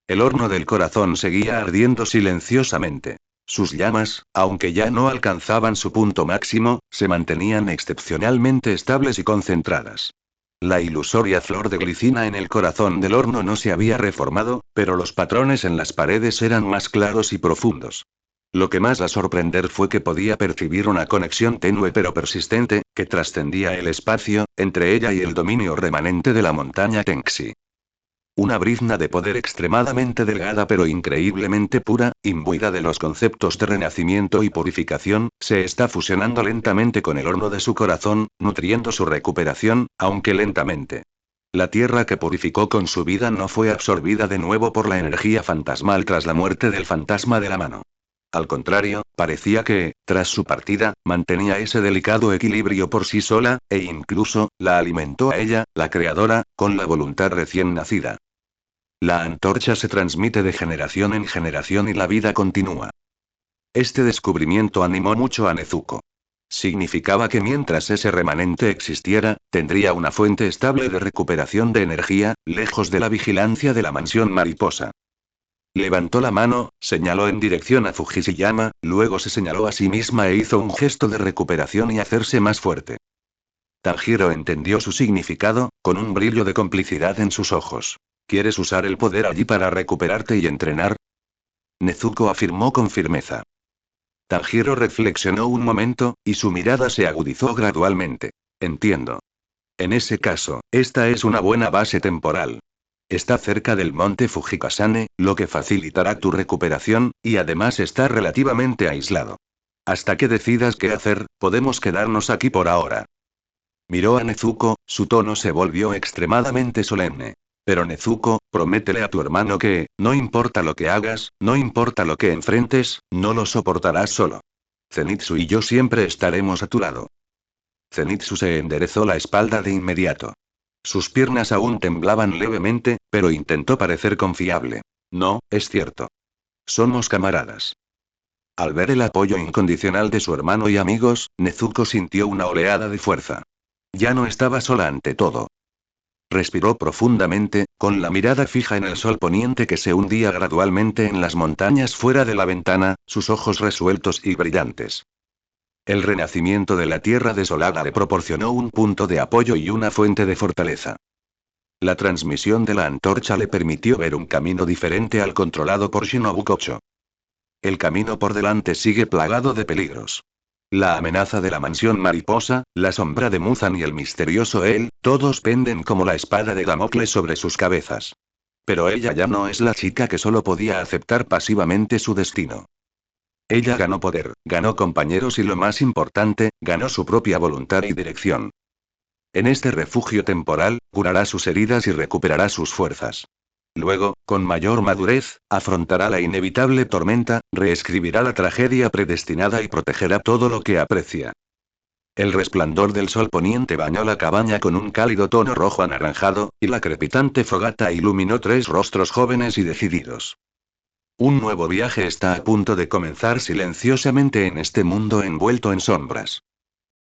El horno del corazón seguía ardiendo silenciosamente. Sus llamas, aunque ya no alcanzaban su punto máximo, se mantenían excepcionalmente estables y concentradas. La ilusoria flor de glicina en el corazón del horno no se había reformado, pero los patrones en las paredes eran más claros y profundos. Lo que más la sorprender fue que podía percibir una conexión tenue pero persistente, que trascendía el espacio, entre ella y el dominio remanente de la montaña Tenxi. Una brizna de poder extremadamente delgada pero increíblemente pura, imbuida de los conceptos de renacimiento y purificación, se está fusionando lentamente con el horno de su corazón, nutriendo su recuperación, aunque lentamente. La tierra que purificó con su vida no fue absorbida de nuevo por la energía fantasmal tras la muerte del fantasma de la mano. Al contrario, parecía que, tras su partida, mantenía ese delicado equilibrio por sí sola, e incluso, la alimentó a ella, la creadora, con la voluntad recién nacida. La antorcha se transmite de generación en generación y la vida continúa. Este descubrimiento animó mucho a Nezuko. Significaba que mientras ese remanente existiera, tendría una fuente estable de recuperación de energía, lejos de la vigilancia de la mansión mariposa. Levantó la mano, señaló en dirección a Fujishiyama, luego se señaló a sí misma e hizo un gesto de recuperación y hacerse más fuerte. Tanjiro entendió su significado, con un brillo de complicidad en sus ojos. ¿Quieres usar el poder allí para recuperarte y entrenar? Nezuko afirmó con firmeza. Tanjiro reflexionó un momento, y su mirada se agudizó gradualmente. Entiendo. En ese caso, esta es una buena base temporal. Está cerca del monte Fujikasane, lo que facilitará tu recuperación, y además está relativamente aislado. Hasta que decidas qué hacer, podemos quedarnos aquí por ahora. Miró a Nezuko, su tono se volvió extremadamente solemne. Pero Nezuko, prométele a tu hermano que, no importa lo que hagas, no importa lo que enfrentes, no lo soportarás solo. Zenitsu y yo siempre estaremos a tu lado. Zenitsu se enderezó la espalda de inmediato. Sus piernas aún temblaban levemente, pero intentó parecer confiable. No, es cierto. Somos camaradas. Al ver el apoyo incondicional de su hermano y amigos, Nezuko sintió una oleada de fuerza. Ya no estaba sola ante todo. Respiró profundamente, con la mirada fija en el sol poniente que se hundía gradualmente en las montañas fuera de la ventana, sus ojos resueltos y brillantes. El renacimiento de la tierra desolada le proporcionó un punto de apoyo y una fuente de fortaleza. La transmisión de la antorcha le permitió ver un camino diferente al controlado por Shinobu Kocho. El camino por delante sigue plagado de peligros. La amenaza de la mansión mariposa, la sombra de Muzan y el misterioso él, todos penden como la espada de Damocles sobre sus cabezas. Pero ella ya no es la chica que solo podía aceptar pasivamente su destino. Ella ganó poder, ganó compañeros y lo más importante, ganó su propia voluntad y dirección. En este refugio temporal, curará sus heridas y recuperará sus fuerzas. Luego, con mayor madurez, afrontará la inevitable tormenta, reescribirá la tragedia predestinada y protegerá todo lo que aprecia. El resplandor del sol poniente bañó la cabaña con un cálido tono rojo anaranjado, y la crepitante fogata iluminó tres rostros jóvenes y decididos. Un nuevo viaje está a punto de comenzar silenciosamente en este mundo envuelto en sombras.